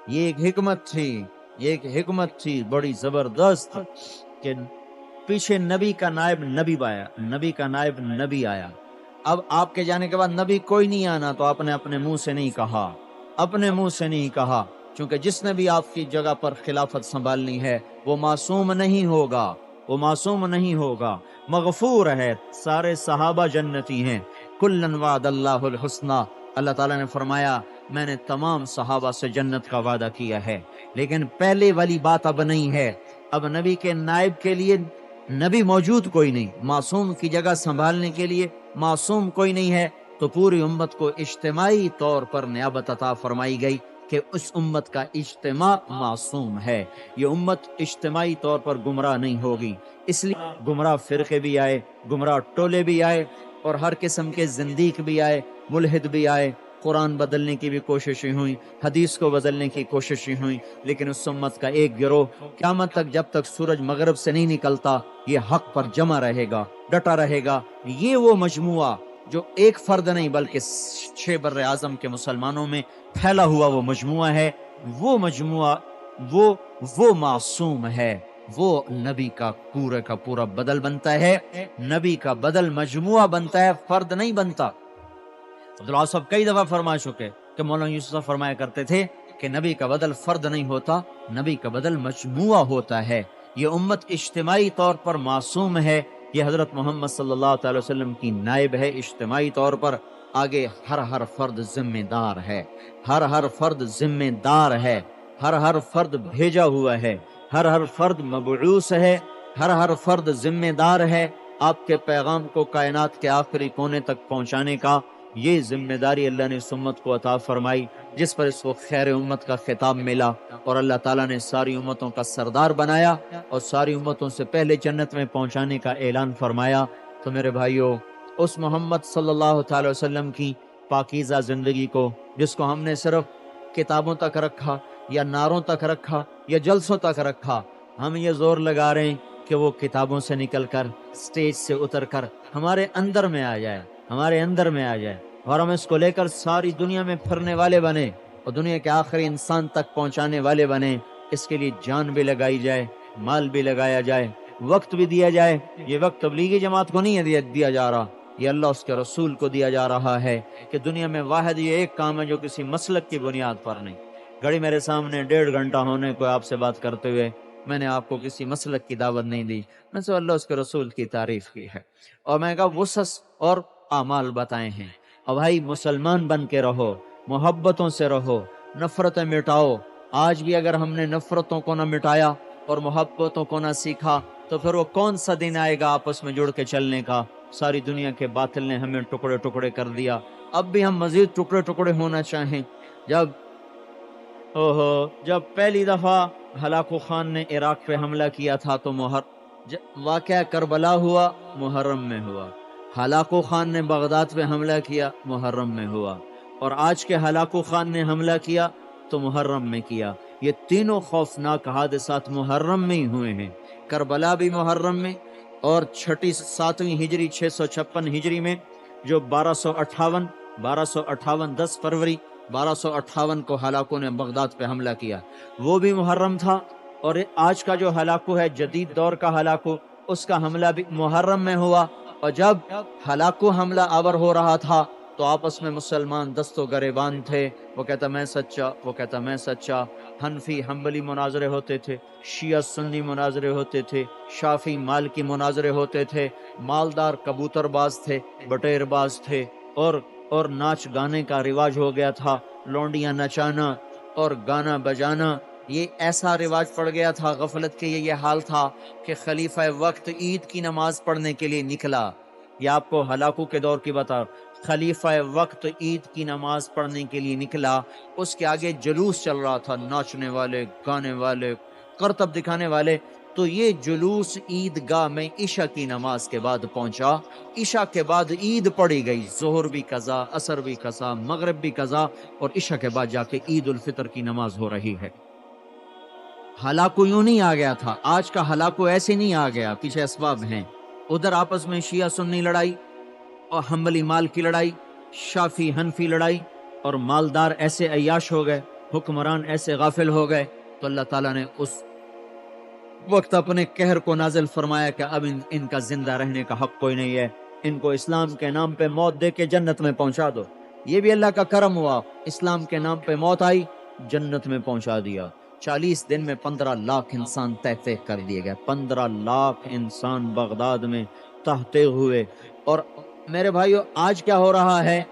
یہ ایک حکمت تھی، یہ ایک حکمت تھی بڑی زبردست کہ پیچھے نبی کا نائب نبی آیا، نبی کا نائب نبی آیا۔ اب آپ کے جانے کے بعد نبی کوئی نہیں آنا، تو آپ نے اپنے منہ سے نہیں کہا، اپنے منہ سے نہیں کہا، چونکہ جس نے بھی آپ کی جگہ پر خلافت سنبھالنی ہے وہ معصوم نہیں ہوگا، وہ معصوم نہیں ہوگا، مغفور ہے۔ سارے صحابہ جنتی ہیں، کلن وعد اللہ الحسنی، اللہ تعالیٰ نے فرمایا میں نے تمام صحابہ سے جنت کا وعدہ کیا ہے۔ لیکن پہلے والی بات اب نہیں ہے، اب نبی کے نائب کے لیے نبی موجود کوئی نہیں، معصوم کی جگہ سنبھالنے کے لیے معصوم کوئی نہیں ہے، تو پوری امت کو اجتماعی طور پر نیابت عطا فرمائی گئی کہ اس امت کا اجتماع معصوم ہے۔ یہ امت اجتماعی طور پر گمراہ نہیں ہوگی، اس لیے گمراہ فرقے بھی آئے، گمراہ ٹولے بھی آئے، اور ہر قسم کے زندیق بھی آئے، ملحد بھی آئے، قرآن بدلنے کی بھی کوششیں ہوئیں، حدیث کو بدلنے کی کوششیں ہوئیں، لیکن اس امت کا ایک گروہ قیامت تک جب تک سورج مغرب سے نہیں نکلتا یہ حق پر جمع رہے گا، ڈٹا رہے گا۔ یہ وہ مجموعہ جو ایک فرد نہیں بلکہ 6 بر اعظم کے مسلمانوں میں پھیلا ہوا وہ مجموعہ ہے، وہ مجموعہ وہ معصوم ہے، وہ نبی کا پورا کا پورا بدل بنتا ہے، نبی کا بدل مجموعہ بنتا ہے، فرد نہیں بنتا۔ عبداللہ صاحب کئی دفعہ فرما چکے کہ مولانا یوسف صاحب فرمایا کرتے تھے کہ نبی کا بدل فرد نہیں ہوتا، نبی کا بدل مجموعہ ہوتا ہے۔ یہ امت اجتماعی طور پر معصوم ہے، یہ حضرت محمد صلی اللہ تعالی وسلم کی نائب ہے اجتماعی طور پر۔ آگے ہر فرد ذمہ دار ہے، ہر فرد ذمہ دار ہے، ہر فرد بھیجا ہوا ہے، ہر فرد مبعوث ہے، ہر فرد ذمہ دار ہے آپ کے پیغام کو کائنات کے آخری کونے تک پہنچانے کا۔ یہ ذمہ داری اللہ نے اس امت کو عطا فرمائی، جس پر اس کو خیر امت کا خطاب ملا، اور اللہ تعالیٰ نے ساری امتوں کا سردار بنایا اور ساری امتوں سے پہلے جنت میں پہنچانے کا اعلان فرمایا۔ تو میرے بھائیو، اس محمد صلی اللہ تعالی وسلم کی پاکیزہ زندگی کو، جس کو ہم نے صرف کتابوں تک رکھا یا نعروں تک رکھا یا جلسوں تک رکھا، ہم یہ زور لگا رہے ہیں کہ وہ کتابوں سے نکل کر، سٹیج سے اتر کر ہمارے اندر میں آ جائے، ہمارے اندر میں آ جائے، اور ہم اس کو لے کر ساری دنیا میں پھرنے والے بنے اور دنیا کے آخری انسان تک پہنچانے والے بنے۔ اس کے لیے جان بھی لگائی جائے، مال بھی لگایا جائے، وقت بھی دیا جائے۔ یہ وقت تبلیغی جماعت کو نہیں دیا جا رہا، یہ اللہ اس کے رسول کو دیا جا رہا ہے کہ دنیا میں واحد یہ ایک کام ہے جو کسی مسلک کی بنیاد پر نہیں۔ گھڑی میرے سامنے 1.5 گھنٹہ ہونے کو آپ سے بات کرتے ہوئے میں نے آپ کو کسی مسلک کی دعوت نہیں دی، میں سے اللہ اس کے رسول کی تعریف کی ہے، اور میں کہا وسس اور اعمال بتائے ہیں۔ اور بھائی مسلمان بن کے رہو، محبتوں سے رہو، نفرتیں مٹاؤ۔ آج بھی اگر ہم نے نفرتوں کو نہ مٹایا اور محبتوں کو نہ سیکھا تو پھر وہ کون سا دن آئے گا آپس میں جڑ کے چلنے کا؟ ساری دنیا کے باطل نے ہمیں ٹکڑے ٹکڑے کر دیا، اب بھی ہم مزید ٹکڑے ٹکڑے ہونا چاہیں۔ جب پہلی دفعہ ہلاکو خان نے عراق پہ حملہ کیا تھا تو واقعہ کربلا ہوا، محرم میں ہوا۔ ہلاکو خان نے بغداد پہ حملہ کیا، محرم میں ہوا، اور آج کے ہلاکو خان نے حملہ کیا تو محرم میں کیا۔ یہ تینوں خوفناک حادثات محرم میں ہی ہوئے ہیں، کربلا بھی محرم میں، اور چھٹی 7ویں ہجری 656 ہجری میں جو 1258 10 فروری 1258 کو ہلاکوں نے بغداد پہ حملہ کیا، وہ بھی محرم تھا۔ اور آج کا جو ہلاکو ہے جدید دور کا ہلاکو، اس کا حملہ بھی محرم میں ہوا۔ اور جب ہلاکو حملہ آور ہو رہا تھا تو آپس میں مسلمان دست و گریبان تھے، وہ کہتا میں سچا، وہ کہتا میں سچا، حنفی حنبلی مناظرے ہوتے تھے، شیعہ سنی مناظرے ہوتے تھے، شافی مالکی مناظرے ہوتے تھے، مالدار کبوتر باز تھے، بٹیر باز تھے، اور ناچ گانے کا رواج ہو گیا تھا، لونڈیاں نچانا اور گانا بجانا، یہ ایسا رواج پڑ گیا تھا۔ غفلت کے یہ حال تھا کہ خلیفہ وقت عید کی نماز پڑھنے کے لیے نکلا، یہ آپ کو ہلاکو کے دور کی بتا، خلیفہ وقت عید کی نماز پڑھنے کے لیے نکلا، اس کے آگے جلوس چل رہا تھا، ناچنے والے، گانے والے، کرتب دکھانے والے، تو یہ جلوس عیدگاہ میں عشاء کی نماز کے بعد پہنچا، عشاء کے بعد عید پڑھی گئی، ظہر بھی قضا، عصر بھی قضا، مغرب بھی قضا، اور عشاء کے بعد جا کے عید الفطر کی نماز ہو رہی ہے۔ ہلاکو یوں نہیں آ گیا تھا، آج کا ہلاکو ایسے نہیں آ گیا، پیچھے اسباب ہیں۔ ادھر آپس میں شیعہ سنی لڑائی اور حنبلی مال کی لڑائی، شافی حنفی لڑائی، اور مالدار ایسے عیاش ہو گئے، حکمران ایسے غافل ہو گئے، تو اللہ تعالیٰ نے اس وقت اپنے قہر کو نازل فرمایا کہ اب ان کا زندہ رہنے کا حق کوئی نہیں ہے، ان کو اسلام کے نام پہ موت دے کے جنت میں پہنچا دو۔ یہ بھی اللہ کا کرم ہوا، اسلام کے نام پہ موت آئی، جنت میں پہنچا دیا۔ 40 دن میں 15 لاکھ انسان تحت کر دیے گئے، 15 لاکھ انسان بغداد میں تحتے ہوئے۔ اور میرے بھائیو آج کیا ہو رہا ہے؟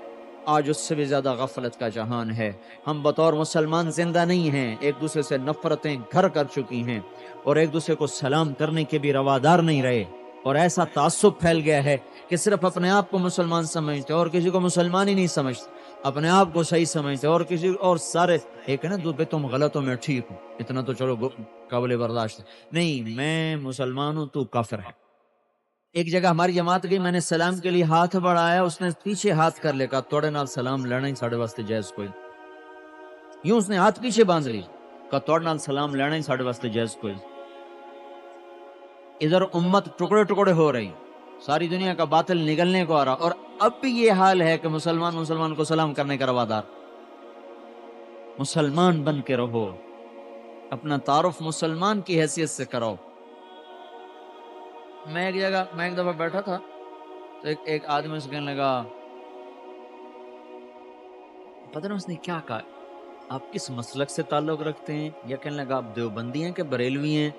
آج اس سے بھی زیادہ غفلت کا جہان ہے۔ ہم بطور مسلمان زندہ نہیں ہیں، ایک دوسرے سے نفرتیں گھر کر چکی ہیں، اور ایک دوسرے کو سلام کرنے کے بھی روادار نہیں رہے، اور ایسا تعصب پھیل گیا ہے کہ صرف اپنے آپ کو مسلمان سمجھتے اور کسی کو مسلمان ہی نہیں سمجھتے، اپنے آپ کو صحیح سمجھتے اور کسی اور سارے ایک ہے نا دو پہ تم غلط ہو میں ٹھیک ہوں، اتنا تو چلو قابل برداشت ہے، نہیں میں مسلمان ہوں تو کافر ہے۔ ایک جگہ ہماری جماعت گئی، میں نے سلام کے لیے ہاتھ بڑھایا، اس نے پیچھے ہاتھ کر لے، کہا توڑے نال سلام لینا ہی ساڑھے واسطے جائز کوئی، یوں اس نے ہاتھ پیچھے باندھ لی، کہا توڑے نال سلام لینا ہی ساڑھے واسطے جائز کوئی۔ ادھر امت ٹکڑے ٹکڑے ہو رہی، ساری دنیا کا باطل نگلنے کو آ رہا، اور اب بھی یہ حال ہے کہ مسلمان کو سلام کرنے کا روادار۔ مسلمان بن کے رہو، اپنا تعارف مسلمان کی حیثیت سے کرو۔ میں ایک دفعہ بیٹھا تھا تو ایک آدمی سے کہنے لگا، پتہ نہیں اس نے کیا کہا، آپ کس مسلک سے تعلق رکھتے ہیں؟ یا کہنے لگا آپ دیوبندی ہیں کہ بریلوی ہیں؟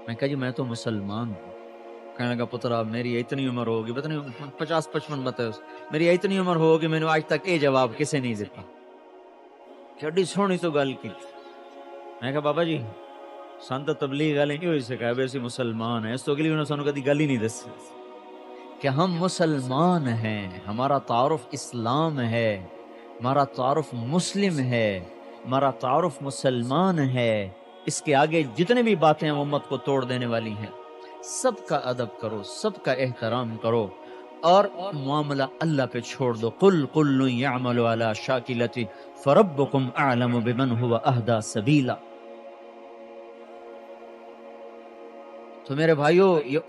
میں کہا جی میں تو مسلمان ہوں۔ کہنے لگا پتر میری اتنی عمر ہوگی، پتہ نہیں 50-55 بتائے، میری اتنی عمر ہوگی میں نے آج تک یہ جواب کسے نہیں دیتا۔ کیڈی سونی تو گل کی۔ میں کہا بابا جی سن تو تبلیغ والے کیوں اسے کہا بے اسی مسلمان ہیں، اس تو اگلی انہوں نے سانو کدی گل ہی نہیں دس کہ ہم مسلمان ہیں، ہمارا تعارف اسلام ہے، ہمارا تعارف مسلم ہے، ہمارا تعارف مسلمان ہے۔ اس کے آگے جتنے بھی باتیں ہیں امت کو توڑ دینے والی ہیں، سب کا ادب کرو، سب کا احترام کرو، اور معاملہ اللہ پہ چھوڑ دو۔ قل کل یعمل علی شاکلتہ فربکم اعلم بمن هو اہدی سبیلا۔ تو میرے بھائیو یہ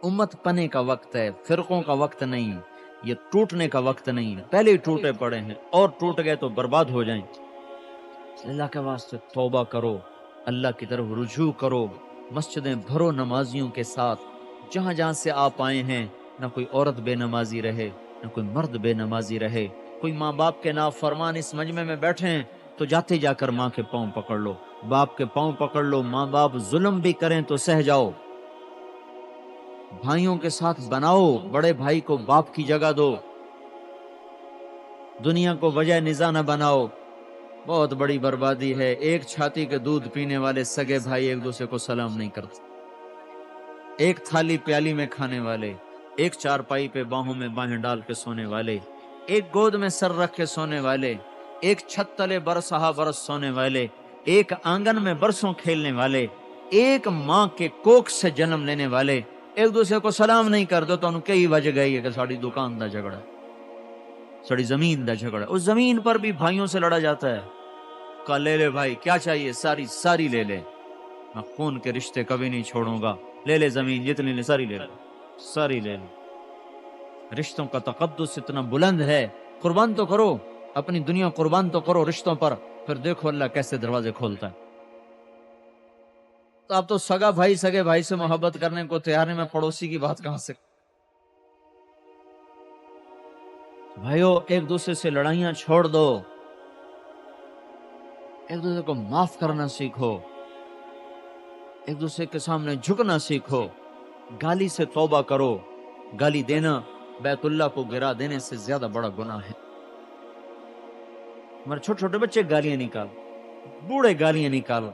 امت پنے کا وقت ہے، فرقوں کا وقت نہیں، یہ ٹوٹنے کا وقت نہیں، پہلے ہی ٹوٹے پڑے ہیں، اور ٹوٹ گئے تو برباد ہو جائیں۔ اللہ کے واسطے توبہ کرو، اللہ کی طرف رجوع کرو، مسجدیں بھرو نمازیوں کے ساتھ، جہاں جہاں سے آپ آئے ہیں، نہ کوئی عورت بے نمازی رہے، نہ کوئی مرد بے نمازی رہے، کوئی ماں باپ کے نافرمان اس مجمع میں بیٹھے ہیں تو جاتے جا کر ماں کے پاؤں پکڑ لو، باپ کے پاؤں پکڑ لو، ماں باپ ظلم بھی کریں تو سہ جاؤ، بھائیوں کے ساتھ بناؤ، بڑے بھائی کو باپ کی جگہ دو، دنیا کو وجہ نزاع نہ بناؤ، بہت بڑی بربادی ہے۔ ایک چھاتی کے دودھ پینے والے سگے بھائی ایک دوسرے کو سلام نہیں کرتے، ایک تھالی پیالی میں کھانے والے، ایک چارپائی پہ باہوں میں باہیں ڈال کے سونے والے، ایک گود میں سر رکھ کے سونے والے، ایک چھت تلے برسہا برس سونے والے، ایک آنگن میں برسوں کھیلنے والے، ایک ماں کے کوکھ سے جنم لینے والے ایک دوسرے کو سلام نہیں کرتے، تو ان کئی وجہ گئی ہے کہ ساڑی دکان دا جھگڑا، ساڑی زمین دا جھگڑا، اس زمین پر بھی بھائیوں سے لڑا جاتا ہے، کہا لے لے بھائی، کیا چاہیے؟ ساری ساری لے لے، میں خون کے رشتے کبھی نہیں چھوڑوں گا، لے لے زمین جتنی لے ساری لے لے، ساری لے لے۔ رشتوں کا تقدس اتنا بلند ہے، قربان تو کرو اپنی دنیا، قربان تو کرو رشتوں پر، پھر دیکھو اللہ کیسے دروازے کھولتا ہے۔ تو اب تو سگے بھائی سے محبت کرنے کو تیار ہے، میں پڑوسی کی بات کہاں سے؟ بھائیو ایک دوسرے سے لڑائیاں چھوڑ دو، ایک دوسرے کو معاف کرنا سیکھو، ایک دوسرے کے سامنے جھکنا سیکھو، گالی سے توبہ کرو۔ گالی دینا بیت اللہ کو گرا دینے سے زیادہ بڑا گناہ ہے۔ ہمارے چھوٹے چھوٹے بچے گالیاں نکال، بوڑھے گالیاں نکال،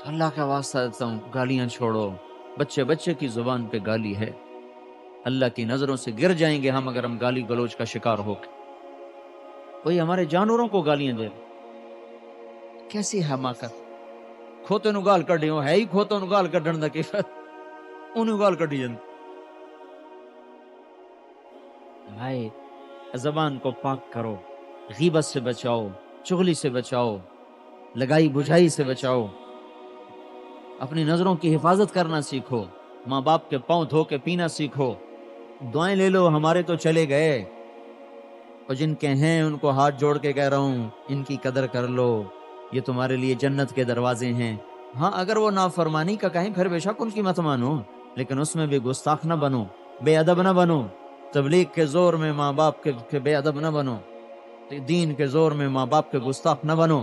اللہ کا واسطہ دیتا ہوں گالیاں چھوڑو۔ بچے بچے کی زبان پہ گالی ہے، اللہ کی نظروں سے گر جائیں گے ہم اگر ہم گالی گلوچ کا شکار ہو کے۔ کوئی ہمارے جانوروں کو گالیاں دے، کیسی حماقت! کھوتے نو گال کڈی ہو، ہے ہی کھوتوں نو گال کڈن دا کی فائدہ، انہوں گال کڈی جاندی۔ بھائی زبان کو پاک کرو، غیبت سے بچاؤ، چغلی سے بچاؤ، لگائی بجھائی سے بچاؤ، اپنی نظروں کی حفاظت کرنا سیکھو، ماں باپ کے پاؤں دھو کے پینا سیکھو۔ دعائیں لے لو، ہمارے تو چلے گئے، اور جن کے ہیں ان کو ہاتھ جوڑ کے کہہ رہا ہوں ان کی قدر کر لو، یہ تمہارے لیے جنت کے دروازے ہیں۔ ہاں اگر وہ نافرمانی کا کہیں پھر بے شک ان کی مت مانو، لیکن اس میں بھی گستاخ نہ بنو، بے ادب نہ بنو، تبلیغ کے زور میں ماں باپ کے بے ادب نہ بنو، دین کے زور میں ماں باپ کے گستاخ نہ بنو۔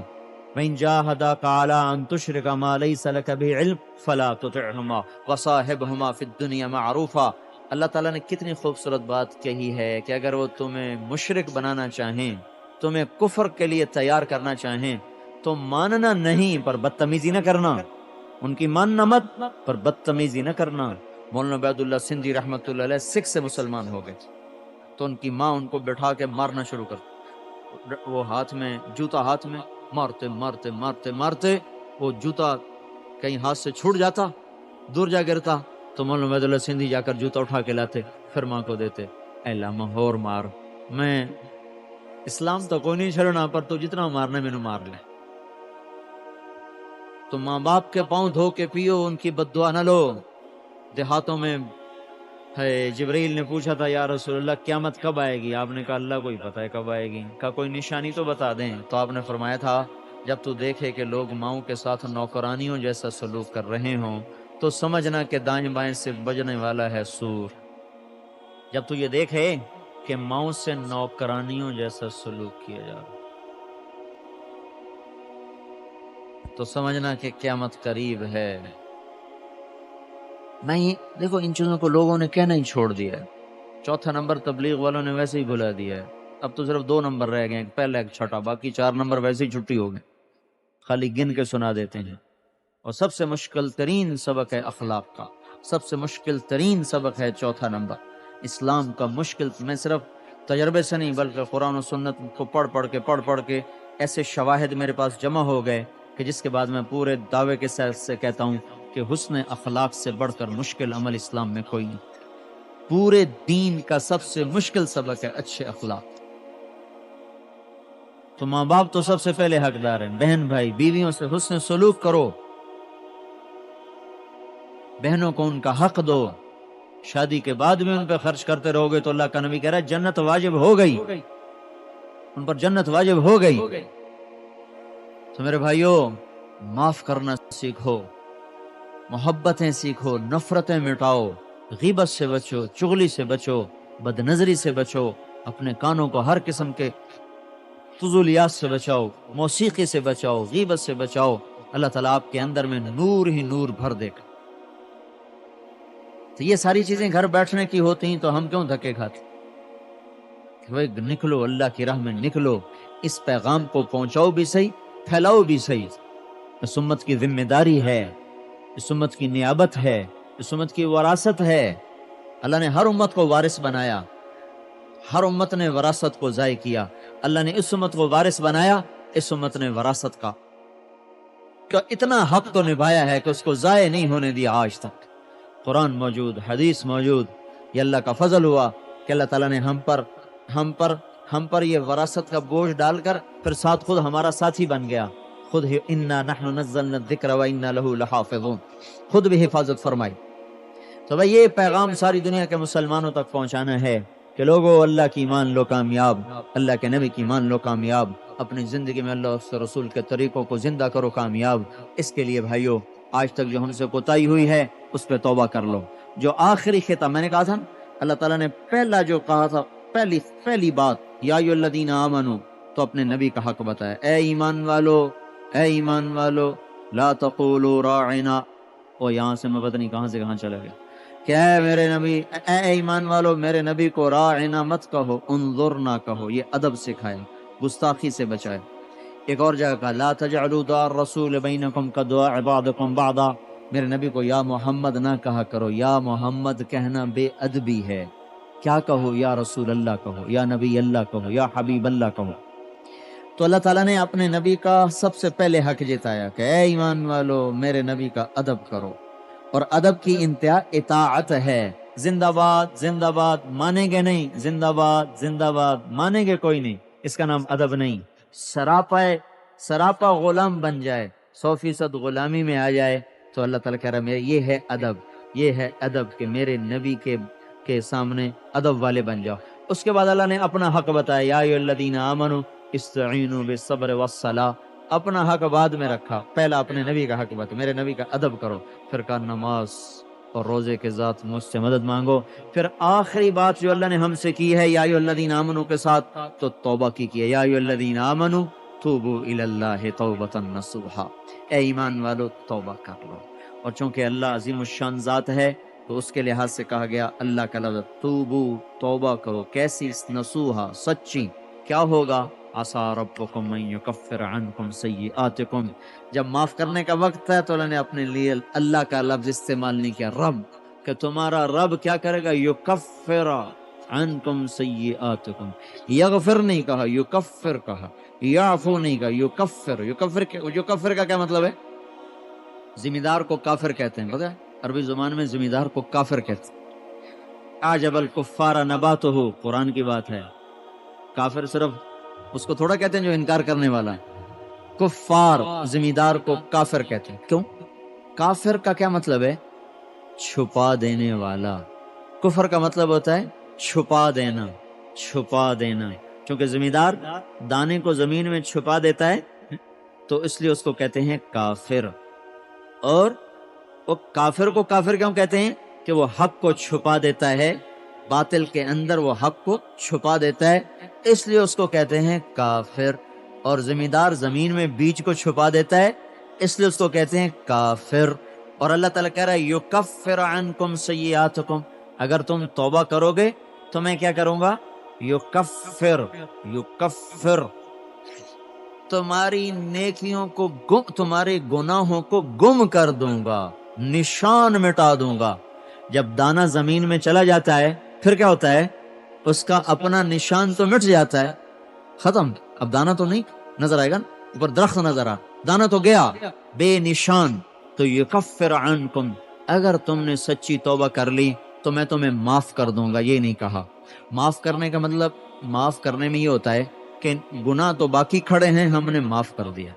وَإِن جَاهَدَاكَ عَلَىٰ أَن تُشْرِكَ مَا لَيْسَ لَكَ بِهِ عِلْمٌ فَلَا تُطِعْهُمَا وَصَاحِبْهُمَا فِي الدُّنْيَا مَعْرُوفًا۔ اللہ تعالیٰ نے کتنی خوبصورت بات کہی ہے کہ اگر وہ تمہیں مشرک بنانا چاہیں، تمہیں کفر کے لیے تیار کرنا چاہیں، تو ماننا نہیں پر بدتمیزی نہ کرنا، ان کی ماننا مت پر بدتمیزی نہ کرنا۔ مولانا عبید اللہ سندھی رحمۃ اللہ علیہ سکھ سے مسلمان ہو گئے، تو ان کی ماں ان کو بٹھا کے مارنا شروع کر، وہ ہاتھ میں جوتا، ہاتھ میں مارتے مارتے مارتے مارتے وہ جوتا کہیں ہاتھ سے چھوٹ جاتا، دور جا گرتا، تو مولانا عبید اللہ سندھی جا کر جوتا اٹھا کے لاتے، پھر ماں کو دیتے، اے لامہ اور مار، میں اسلام تو کوئی نہیں چھڑنا پر تو جتنا مارنا میں نے مار لے۔ تو ماں باپ کے پاؤں دھو کے پیو، ان کی بد دعا نہ لو۔ دیہاتوں میں ہے، جبرائیل نے پوچھا تھا یا رسول اللہ قیامت کب آئے گی؟ آپ نے کہا اللہ کو ہی پتہ ہے کب آئے گی۔ کہا کوئی نشانی تو بتا دیں، تو آپ نے فرمایا تھا جب تو دیکھے کہ لوگ ماؤں کے ساتھ نوکرانیوں جیسا سلوک کر رہے ہوں تو سمجھنا کہ دائیں بائیں سے بجنے والا ہے سور۔ جب تو یہ دیکھے کہ ماؤں سے نوکرانیوں جیسا سلوک کیا جا رہا تو سمجھنا کہ قیامت قریب ہے۔ نہیں دیکھو ان چیزوں کو لوگوں نے کہنا ہی چھوڑ دیا ہے۔ چوتھا نمبر تبلیغ والوں نے ویسے ہی بھلا دیا ہے، اب تو صرف 2 نمبر رہ گئے، ایک پہلا ایک چھٹا، باقی 4 نمبر ویسے ہی چھٹی ہو گئے، خالی گن کے سنا دیتے ہیں۔ اور سب سے مشکل ترین سبق ہے اخلاق کا، سب سے مشکل ترین سبق ہے چوتھا نمبر اسلام کا۔ مشکل میں صرف تجربے سے نہیں بلکہ قرآن و سنت کو پڑھ پڑھ کے ایسے شواہد میرے پاس جمع ہو گئے کہ جس کے بعد میں پورے دعوے کے ساتھ سے کہتا ہوں کہ حسن اخلاق سے بڑھ کر مشکل عمل اسلام میں کوئی نہیں۔ پورے دین کا سب سے مشکل سبق ہے اچھے اخلاق۔ تو ماں باپ تو سب سے پہلے حقدار ہیں، بہن بھائی بیویوں سے حسن سلوک کرو، بہنوں کو ان کا حق دو، شادی کے بعد بھی ان پہ خرچ کرتے رہو گے تو اللہ کا نبی کہہ رہا ہے جنت واجب ہو گئی، ان پر جنت واجب ہو گئی۔ تو میرے بھائیوں معاف کرنا سیکھو، محبتیں سیکھو، نفرتیں مٹاؤ، غیبت سے بچو، چغلی سے بچو، بد نظری سے بچو، اپنے کانوں کو ہر قسم کے فضولیات سے بچاؤ، موسیقی سے بچاؤ، غیبت سے بچاؤ، اللہ تعالیٰ آپ کے اندر میں نور ہی نور بھر دے گا۔ تو یہ ساری چیزیں گھر بیٹھنے کی ہوتی ہیں تو ہم کیوں دھکے کھاتے؟ کہ نکلو اللہ کی راہ میں، نکلو، اس پیغام کو پہنچاؤ بھی صحیح، پھیلاؤ بھی صحیح۔ اس امت کی ذمہ داری ہے، اس امت کی نیابت ہے، اس امت کی وراثت ہے۔ اللہ نے ہر امت کو وارث بنایا، ہر امت نے وراثت کو ضائع کیا، اللہ نے اس امت کو وارث بنایا، اس امت نے وراثت کا اتنا حق تو نبھایا ہے کہ اس کو ضائع نہیں ہونے دیا آج تک۔ قرآن موجود، حدیث موجود، یہ اللہ کا فضل ہوا کہ اللہ تعالیٰ نے ہم پر ہم پر یہ وراثت کا بوجھ ڈال کر پھر ساتھ خود ہمارا ساتھی بن گیا، خود ہی انا نحن نزلنا الذکر و انا لہ لحافظون، خود بھی حفاظت فرمائی۔ تو بھائی یہ پیغام ساری دنیا کے مسلمانوں تک پہنچانا ہے کہ لوگوں اللہ کی مان لو کامیاب، اللہ کے نبی کی مان لو کامیاب، اپنی زندگی میں اللہ اور اس کے رسول کے طریقوں کو زندہ کرو کامیاب۔ اس کے لیے بھائیو آج تک جو ہم سے کوتاہی ہوئی ہے اس پہ توبہ کر لو۔ جو آخری خطاب میں نے کہا تھا، اللہ تعالیٰ نے پہلا جو کہا تھا، پہلی بات یا ایھا الذین آمنو، تو اپنے نبی کا حق بتایا، اے ایمان والو، اے ایمان والو لا تقولوا راعنا، اور یہاں سے میں پتہ نہیں کہاں سے کہاں چلا گیا کہ اے میرے نبی، اے ایمان والو میرے نبی کو راعنا مت کہو، انظرنا کہو، یہ ادب سکھائے، گستاخی سے بچائے۔ ایک اور جگہ کہا لا تجعلوا دعاء الرسول بینکم کدعاء بعضکم بعضا، میرے نبی کو یا محمد نہ کہا کرو، یا محمد کہنا بے ادبی ہے، کیا کہو، یا رسول اللہ کہو، یا نبی اللہ کہو، یا حبیب اللہ کہو۔ تو اللہ تعالیٰ نے اپنے نبی کا سب سے پہلے حق جتایا کہ اے ایمان والو میرے نبی کا ادب کرو، اور ادب کی انتہا اطاعت ہے۔ زندہ باد زندہ باد مانیں گے نہیں، زندہ باد زندہ باد مانیں گے کوئی نہیں، اس کا نام ادب نہیں۔ سراپا غلام بن جائے، 100% غلامی میں آ جائے، تو اللہ تعالیٰ کہہ رہا ہے یہ ہے ادب، یہ ہے ادب کہ میرے نبی کے سامنے ادب والے بن جاؤ۔ اس کے بعد اللہ نے اپنا حق بتایا، یا ایھا الذین آمنوا استعینوا بالصبر والصلاۃ، اپنا حق بعد میں رکھا، پہلا اپنے نبی کا حق بتا، میرے نبی کا ادب کرو، پھر کہا نماز اور روزے کے ذات مجھ سے مدد مانگو، پھر آخری بات جو اللہ نے ہم سے کی ہے یا ایھا الذین آمنوا کے ساتھ، تو توبہ کی ہے، یا ایھا الذین آمنوا توبوا الی اللہ توبۃ نصوحا، اے ایمان والو توبہ کر لو۔ اور چونکہ اللہ عظیم الشان ذات ہے تو اس کے لحاظ سے کہا گیا اللہ کا لفظ توبو، توبہ کرو، کیسی؟ نصوحا، سچی۔ کیا ہوگا؟ عسیٰ ربکم ان یکفر عنکم سیئاتکم، جب معاف کرنے کا وقت ہے تو اللہ نے اپنے لیے اللہ کا لفظ استعمال نہیں کیا، رب، کہ تمہارا رب کیا کرے گا؟ یکفر عنکم سیئاتکم، یغفر نہیں کہا، یکفر کہا، یعفو نہیں کہا، یکفر۔ یکفر کا کیا مطلب ہے؟ ذمہ دار کو کافر کہتے ہیں، پتہ ہے عربی زبان میں ذمہ دار کو کافر کہتے ہیں۔ اعجب الکفار نباتہ، قرآن کی بات ہے، کافر صرف اس کو تھوڑا کہتے ہیں جو انکار کرنے والا ہے، کفار ذمہ دار کو کافر کہتے ہیں۔ کیوں؟ کافر کا کیا مطلب ہے؟ چھپا دینے والا۔ کفر کا مطلب ہوتا ہے چھپا دینا، چھپا دینا، کیونکہ ذمہ دار دانے کو زمین میں چھپا دیتا ہے تو اس لیے اس کو کہتے ہیں کافر۔ اور وہ کافر کو کافر کیوں کہتے ہیں؟ کہ وہ حق کو چھپا دیتا ہے، باطل کے اندر وہ حق کو چھپا دیتا ہے، اس لیے اس کو کہتے ہیں کافر۔ اور ذمہ دار زمین میں بیج کو چھپا دیتا ہے، اس لیے اس کو کہتے ہیں کافر۔ اور اللہ تعالیٰ کہہ رہا ہے یکفر عنکم سیئاتکم، اگر تم توبہ کرو گے تو میں کیا کروں گا؟ یکفر تمہاری نیکیوں کو تمہارے گناہوں کو گم کر دوں گا، نشان مٹا دوں گا۔ جب دانہ زمین میں چلا جاتا ہے پھر کیا ہوتا ہے؟ اس کا اپنا نشان تو مٹ جاتا ہے، ختم، اب دانہ تو نہیں نظر آئے گا، اوپر درخت نظر آ، دانہ تو گیا، بے نشان۔ تو یکفر عنکم، اگر تم نے سچی توبہ کر لی تو میں تمہیں معاف کر دوں گا۔ یہ نہیں کہا معاف کرنے کا مطلب، معاف کرنے میں یہ ہوتا ہے کہ گناہ تو باقی کھڑے ہیں، ہم نے معاف کر دیا،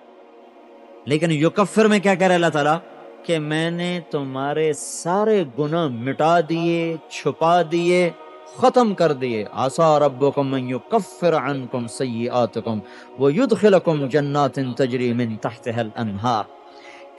لیکن یکفر میں کیا کہہ رہا ہے اللہ تعالیٰ؟ کہ میں نے تمہارے سارے گناہ مٹا دیے، چھپا دیے، ختم کر دیے۔ عسیٰ ربکم ان یکفر عنکم سیئاتکم ویدخلکم جنات تجری من تحتها الانہار،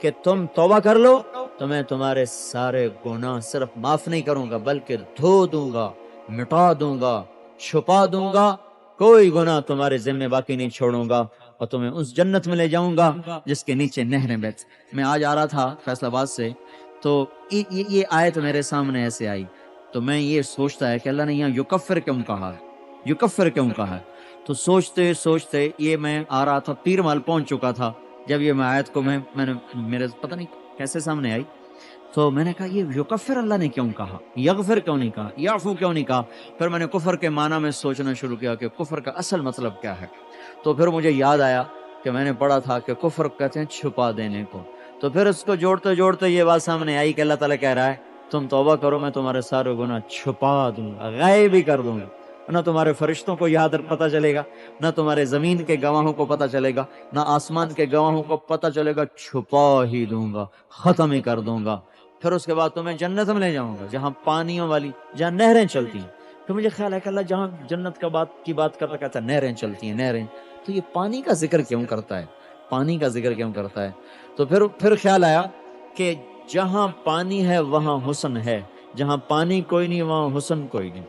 کہ تم توبہ کر لو تو میں تمہارے سارے گناہ صرف معاف نہیں کروں گا بلکہ دھو دوں گا، مٹا دوں گا، چھپا دوں گا، کوئی گناہ تمہارے ذمہ باقی نہیں چھوڑوں گا، اور تمہیں اس جنت میں لے جاؤں گا جس کے نیچے نہریں بہتی۔ میں آج آ رہا تھا فیصل آباد سے، تو یہ آیت میرے سامنے ایسے آئی، تو میں یہ سوچتا ہے کہ اللہ نے یہاں یکفر کیوں کہا ہے، یکفر کیوں کہا ہے؟ تو سوچتے سوچتے یہ میں آ رہا تھا، پیر مال پہنچ چکا تھا جب یہ آیت کو میں نے میرے پتہ نہیں کیسے سامنے آئی، تو میں نے کہا یہ یکفر اللہ نے کیوں کہا، یغفر کیوں نہیں کہا، یعفو کیوں نہیں کہا؟ پھر میں نے کفر کے معنی میں سوچنا شروع کیا کہ کفر کا اصل مطلب کیا ہے، تو پھر مجھے یاد آیا کہ میں نے پڑھا تھا کہ کفر کہتے ہیں چھپا دینے کو، تو پھر اس کو جوڑتے جوڑتے یہ بات سامنے آئی کہ اللہ تعالیٰ کہہ رہا ہے تم توبہ کرو میں تمہارے سارے گناہ چھپا دوں گا، غائب ہی کر دوں گا۔ نہ تمہارے فرشتوں کو یاد پتہ چلے گا، نہ تمہارے زمین کے گواہوں کو پتہ چلے گا، نہ آسمان کے گواہوں کو پتہ چلے گا، چھپا ہی دوں گا، ختم ہی کر دوں گا۔ پھر اس کے بعد تمہیں جنت میں لے جاؤں گا جہاں پانیوں والی، جہاں نہریں چلتی ہیں۔ تو مجھے خیال ہے کہ اللہ جہاں جنت کی بات کرتا کہتا ہے نہریں چلتی ہیں، نہریں، تو یہ پانی کا ذکر کیوں کرتا ہے؟ پانی کا ذکر کیوں کرتا ہے؟ تو پھر خیال آیا کہ جہاں پانی ہے وہاں حسن ہے، جہاں پانی کوئی نہیں وہاں حسن کوئی نہیں۔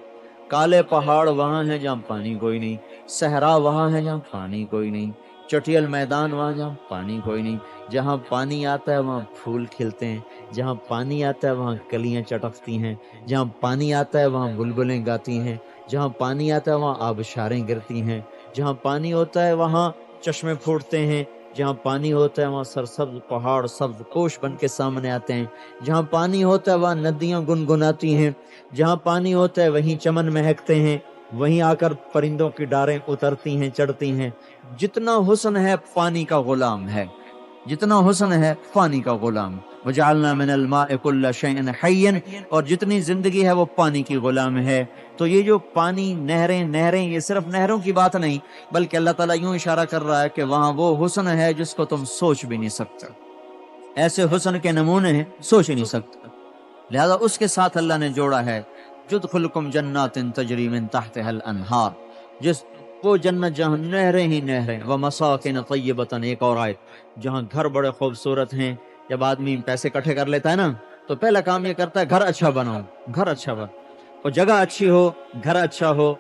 کالے پہاڑ وہاں ہیں جہاں پانی کوئی نہیں، صحرا وہاں ہے جہاں پانی کوئی نہیں، چٹیل میدان وہاں جہاں پانی کوئی نہیں۔ جہاں پانی آتا ہے وہاں پھول کھلتے ہیں، جہاں پانی آتا ہے وہاں کلیاں چٹکتی ہیں، جہاں پانی آتا ہے وہاں بلبلیں گاتی ہیں، جہاں پانی آتا ہے وہاں آبشاریں گرتی ہیں، جہاں پانی ہوتا ہے وہاں چشمے پھوٹتے ہیں، جہاں پانی ہوتا ہے وہاں سرسبز پہاڑ سبز پوش بن کے سامنے آتے ہیں، جہاں پانی ہوتا ہے وہاں ندیاں گنگناتی ہیں، جہاں پانی ہوتا ہے وہیں چمن مہکتے ہیں، وہیں آ کر پرندوں کی ڈاریں اترتی ہیں چڑھتی ہیں۔ جتنا حسن ہے پانی کا غلام ہے، جتنا حسن ہے پانی کا غلام۔ وجعلنا من الماء كل شيء حي، اور جتنی زندگی ہے وہ پانی کی غلام ہے۔ تو یہ جو پانی، نہریں یہ صرف نہروں کی بات نہیں، بلکہ اللہ تعالیٰ یوں اشارہ کر رہا ہے کہ وہاں وہ حسن ہے جس کو تم سوچ بھی نہیں سکتے، ایسے حسن کے نمونے ہیں سوچ ہی نہیں سکتے۔ لہذا اس کے ساتھ اللہ نے جوڑا ہے یدخلکم جنات تجری من تحتها الانہار، جس وہ جنت جہاں نہریں ہی نہریں، ومساکن طیبۃ، ایک اور آیت جہاں گھر بڑے خوبصورت ہیں۔ جب آدمی پیسے اکٹھے کر لیتا ہے نا تو پہلا کام یہ کرتا ہے گھر اچھا بناؤ، گھر اچھا بن، اور جگہ اچھی ہو، گھر اچھا ہو،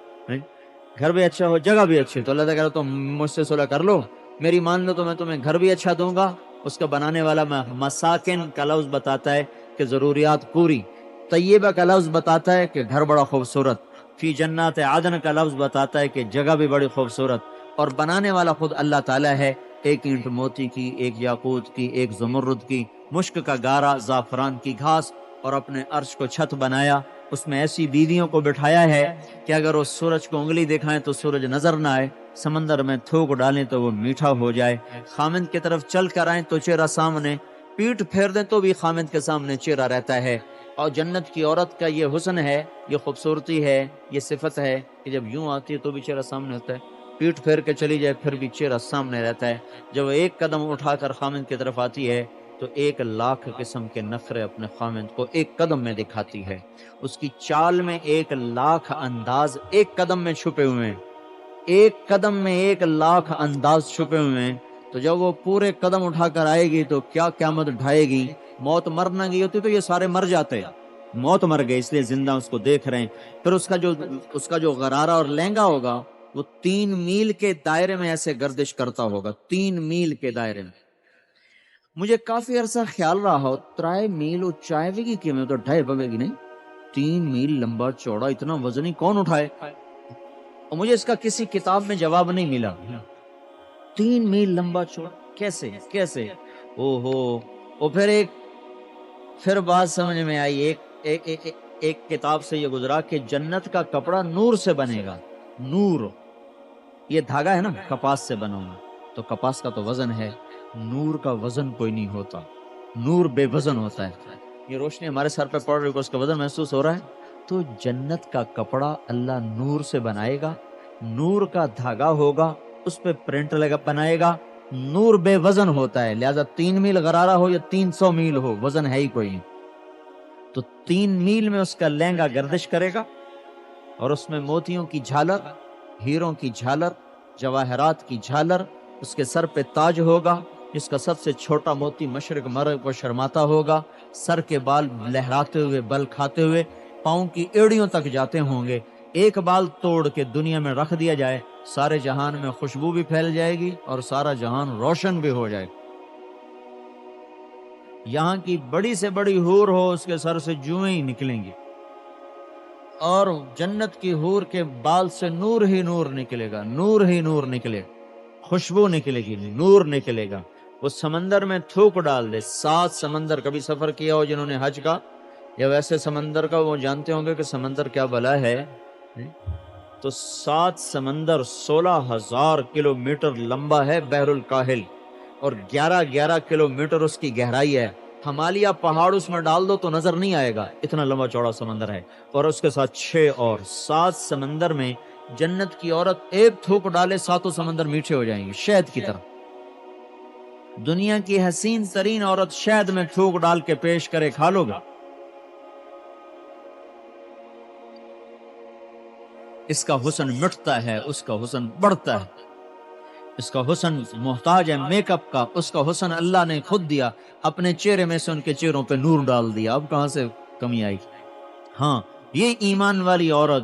گھر بھی اچھا ہو جگہ بھی اچھی، تو اللہ تعالیٰ تم مجھ سے صلح کر لو، میری مان لو تو میں تمہیں گھر بھی اچھا دوں گا۔ اس کا بنانے والا مساکن کا لفظ بتاتا ہے کہ ضروریات پوری، طیبہ کا لفظ بتاتا ہے کہ گھر بڑا خوبصورت، فی جنات عدن کا لفظ بتاتا ہے کہ جگہ بھی بڑی خوبصورت، اور بنانے والا خود اللہ تعالیٰ ہے۔ ایک اینٹ موتی کی، ایک یاقوت کی، ایک زمرد کی، مشک کا گارا، زعفران کی گھاس، اور اپنے عرش کو چھت بنایا، اس میں ایسی بیویوں کو بٹھایا ہے کہ اگر وہ سورج کو انگلی دکھائیں تو سورج نظر نہ آئے، سمندر میں تھوک ڈالیں تو وہ میٹھا ہو جائے، خامند کی طرف چل کر آئیں تو چہرہ سامنے، پیٹ پھیر دیں تو بھی خامند کے سامنے چہرہ رہتا ہے۔ اور جنت کی عورت کا یہ حسن ہے، یہ خوبصورتی ہے، یہ صفت ہے کہ جب یوں آتی ہے تو بھی چہرہ سامنے ہوتا ہے، پیٹ پھیر کے چلی جائے پھر بھی چہرہ سامنے رہتا ہے۔ جب وہ ایک قدم اٹھا کر خامند کی طرف آتی ہے تو 1,00,000 قسم کے نخرے اپنے خامند کو ایک قدم میں دکھاتی ہے۔ اس کی چال میں 1,00,000 انداز ایک قدم میں چھپے ہوئے ہیں، ایک قدم میں 1,00,000 انداز چھپے ہوئے ہیں۔ تو جب وہ پورے قدم اٹھا کر آئے گی تو کیا قیامت ڈھائے گی؟ موت مر نہ گئی ہوتی تو یہ سارے مر جاتے، موت مر گئے اس لیے زندہ اس کو دیکھ رہے ہیں۔ پھر اس کا جو غرارہ اور لہنگا ہوگا وہ 3 میل کے دائرے میں ایسے گردش کرتا ہوگا، 3 میل کے دائرے میں۔ مجھے کافی عرصہ خیال رہا ہو 3 میل اونچائی بھی کی میں تو ڈھائی پوے گی نہیں، 3 میل لمبا چوڑا اتنا وزنی کون اٹھائے؟ اور مجھے اس کا کسی کتاب میں جواب نہیں ملا، 3 میل لمبا چوڑا کیسے؟ او پھر بات سمجھ میں آئی، ایک کتاب سے یہ گزرا کہ جنت کا کپڑا نور سے بنے گا، نور، یہ دھاگا ہے نا کپاس سے بنا ہوا، تو کپاس کا تو وزن ہے، نور کا وزن کوئی نہیں ہوتا، نور بے وزن ہوتا ہے۔ یہ روشنی ہمارے سر پہ پڑ رہی ہے، اس کا وزن محسوس ہو رہا ہے؟ تو جنت کا کپڑا اللہ نور سے بنائے گا، نور کا دھاگا ہوگا، اس پہ پرنٹ بنائے گا، نور بے وزن ہوتا ہے، لہذا 3 میل غرارہ ہو یا 300 میل ہو وزن ہے ہی کوئی نہیں۔ تو 3 میل میں اس کا لہنگا گردش کرے گا، اور اس میں موتیوں کی جھالر، ہیروں کی جھالر، جواہرات کی جھالر، اس کے سر پہ تاج ہوگا جس کا سب سے چھوٹا موتی مشرق مغرب کو شرماتا ہوگا، سر کے بال لہراتے ہوئے بل کھاتے ہوئے پاؤں کی ایڑیوں تک جاتے ہوں گے۔ ایک بال توڑ کے دنیا میں رکھ دیا جائے، سارے جہان میں خوشبو بھی پھیل جائے گی اور سارا جہان روشن بھی ہو جائے گا۔ یہاں کی بڑی سے بڑی حور ہو اس کے سر سے جوئیں ہی نکلیں گی، اور جنت کی حور کے بال سے نور ہی نور نکلے گا، نور ہی نور نکلے گا، خوشبو نکلے گی، نور نکلے گا۔ وہ سمندر میں تھوک ڈال دے، 7 سمندر، کبھی سفر کیا ہو جنہوں نے حج کا یا ویسے سمندر کا، وہ جانتے ہوں گے کہ سمندر کیا بلا ہے۔ تو 7 سمندر 16,000 کلومیٹر لمبا ہے بحر الکاہل، اور 11 کلومیٹر اس کی گہرائی ہے، ہمالیہ پہاڑ اس میں ڈال دو تو نظر نہیں آئے گا، اتنا لمبا چوڑا سمندر ہے، اور اس کے ساتھ 6 اور 7 سمندر میں جنت کی عورت ایک تھوک ڈالے 7 سمندر میٹھے ہو جائیں گے شہد کی طرح۔ دنیا کی حسین ترین عورت شہد میں تھوک ڈال کے پیش کرے، کھا لو گا؟ اس کا حسن مٹتا ہے، اس کا حسن بڑھتا ہے، اس کا حسن محتاج ہے میک اپ کا، اس کا حسن اللہ نے خود دیا، اپنے چہرے میں سے ان کے چہروں پہ نور ڈال دیا، اب کہاں سے کمی آئی؟ ہاں، یہ ایمان والی عورت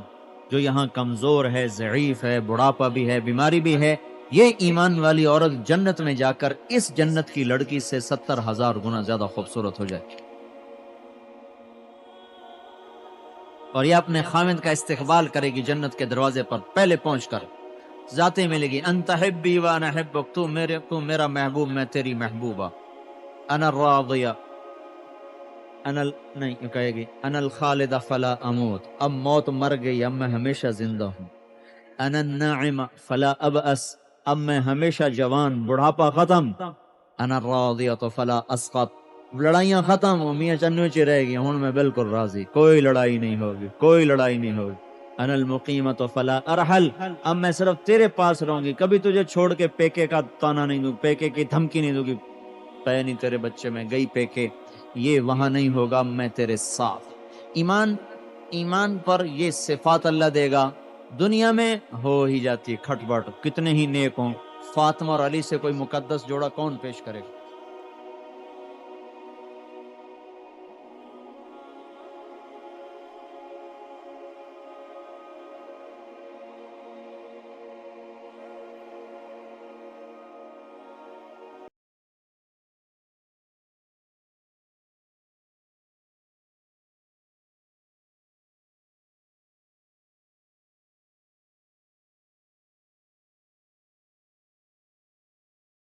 جو یہاں کمزور ہے، ضعیف ہے، بڑھاپا بھی ہے، بیماری بھی ہے، یہ ایمان والی عورت جنت میں جا کر اس جنت کی لڑکی سے 70,000 گنا زیادہ خوبصورت ہو جائے، اور یہ اپنے خاوند کا استقبال کرے گی جنت کے دروازے پر پہلے پہنچ کر، ذاتیں ملے گی، انت حبی وانا حبک، تو میرا محبوب، میں تیری محبوبہ، انا الراضیہ، نہیں کہے گی انا الخالد فلا اموت، اب موت مر گئی، اب میں ہمیشہ زندہ ہوں، انا الناعم فلا ابأس، اب میں ہمیشہ جوان، بڑھاپا ختم، انا الراضیہ فلا اسقط، لڑائیاں ختم، میاں چنو چی رہے گی، ہوں میں بالکل راضی، کوئی لڑائی نہیں ہوگی، کوئی لڑائی نہیں ہوگی، انا المقیمۃ فلا ارحل، اب میں صرف تیرے پاس رہوں گی، کبھی تجھے چھوڑ کے پیکے کا تانا نہیں دوں، پیکے کی دھمکی نہیں دوں گی، پے نہیں تیرے بچے میں گئی پیکے، یہ وہاں نہیں ہوگا، میں تیرے ساتھ۔ ایمان پر یہ صفات اللہ دے گا، دنیا میں ہو ہی جاتی ہے کھٹ بٹ، کتنے ہی نیک ہوں، فاطمہ اور علی سے کوئی مقدس جوڑا کون پیش کرے گا؟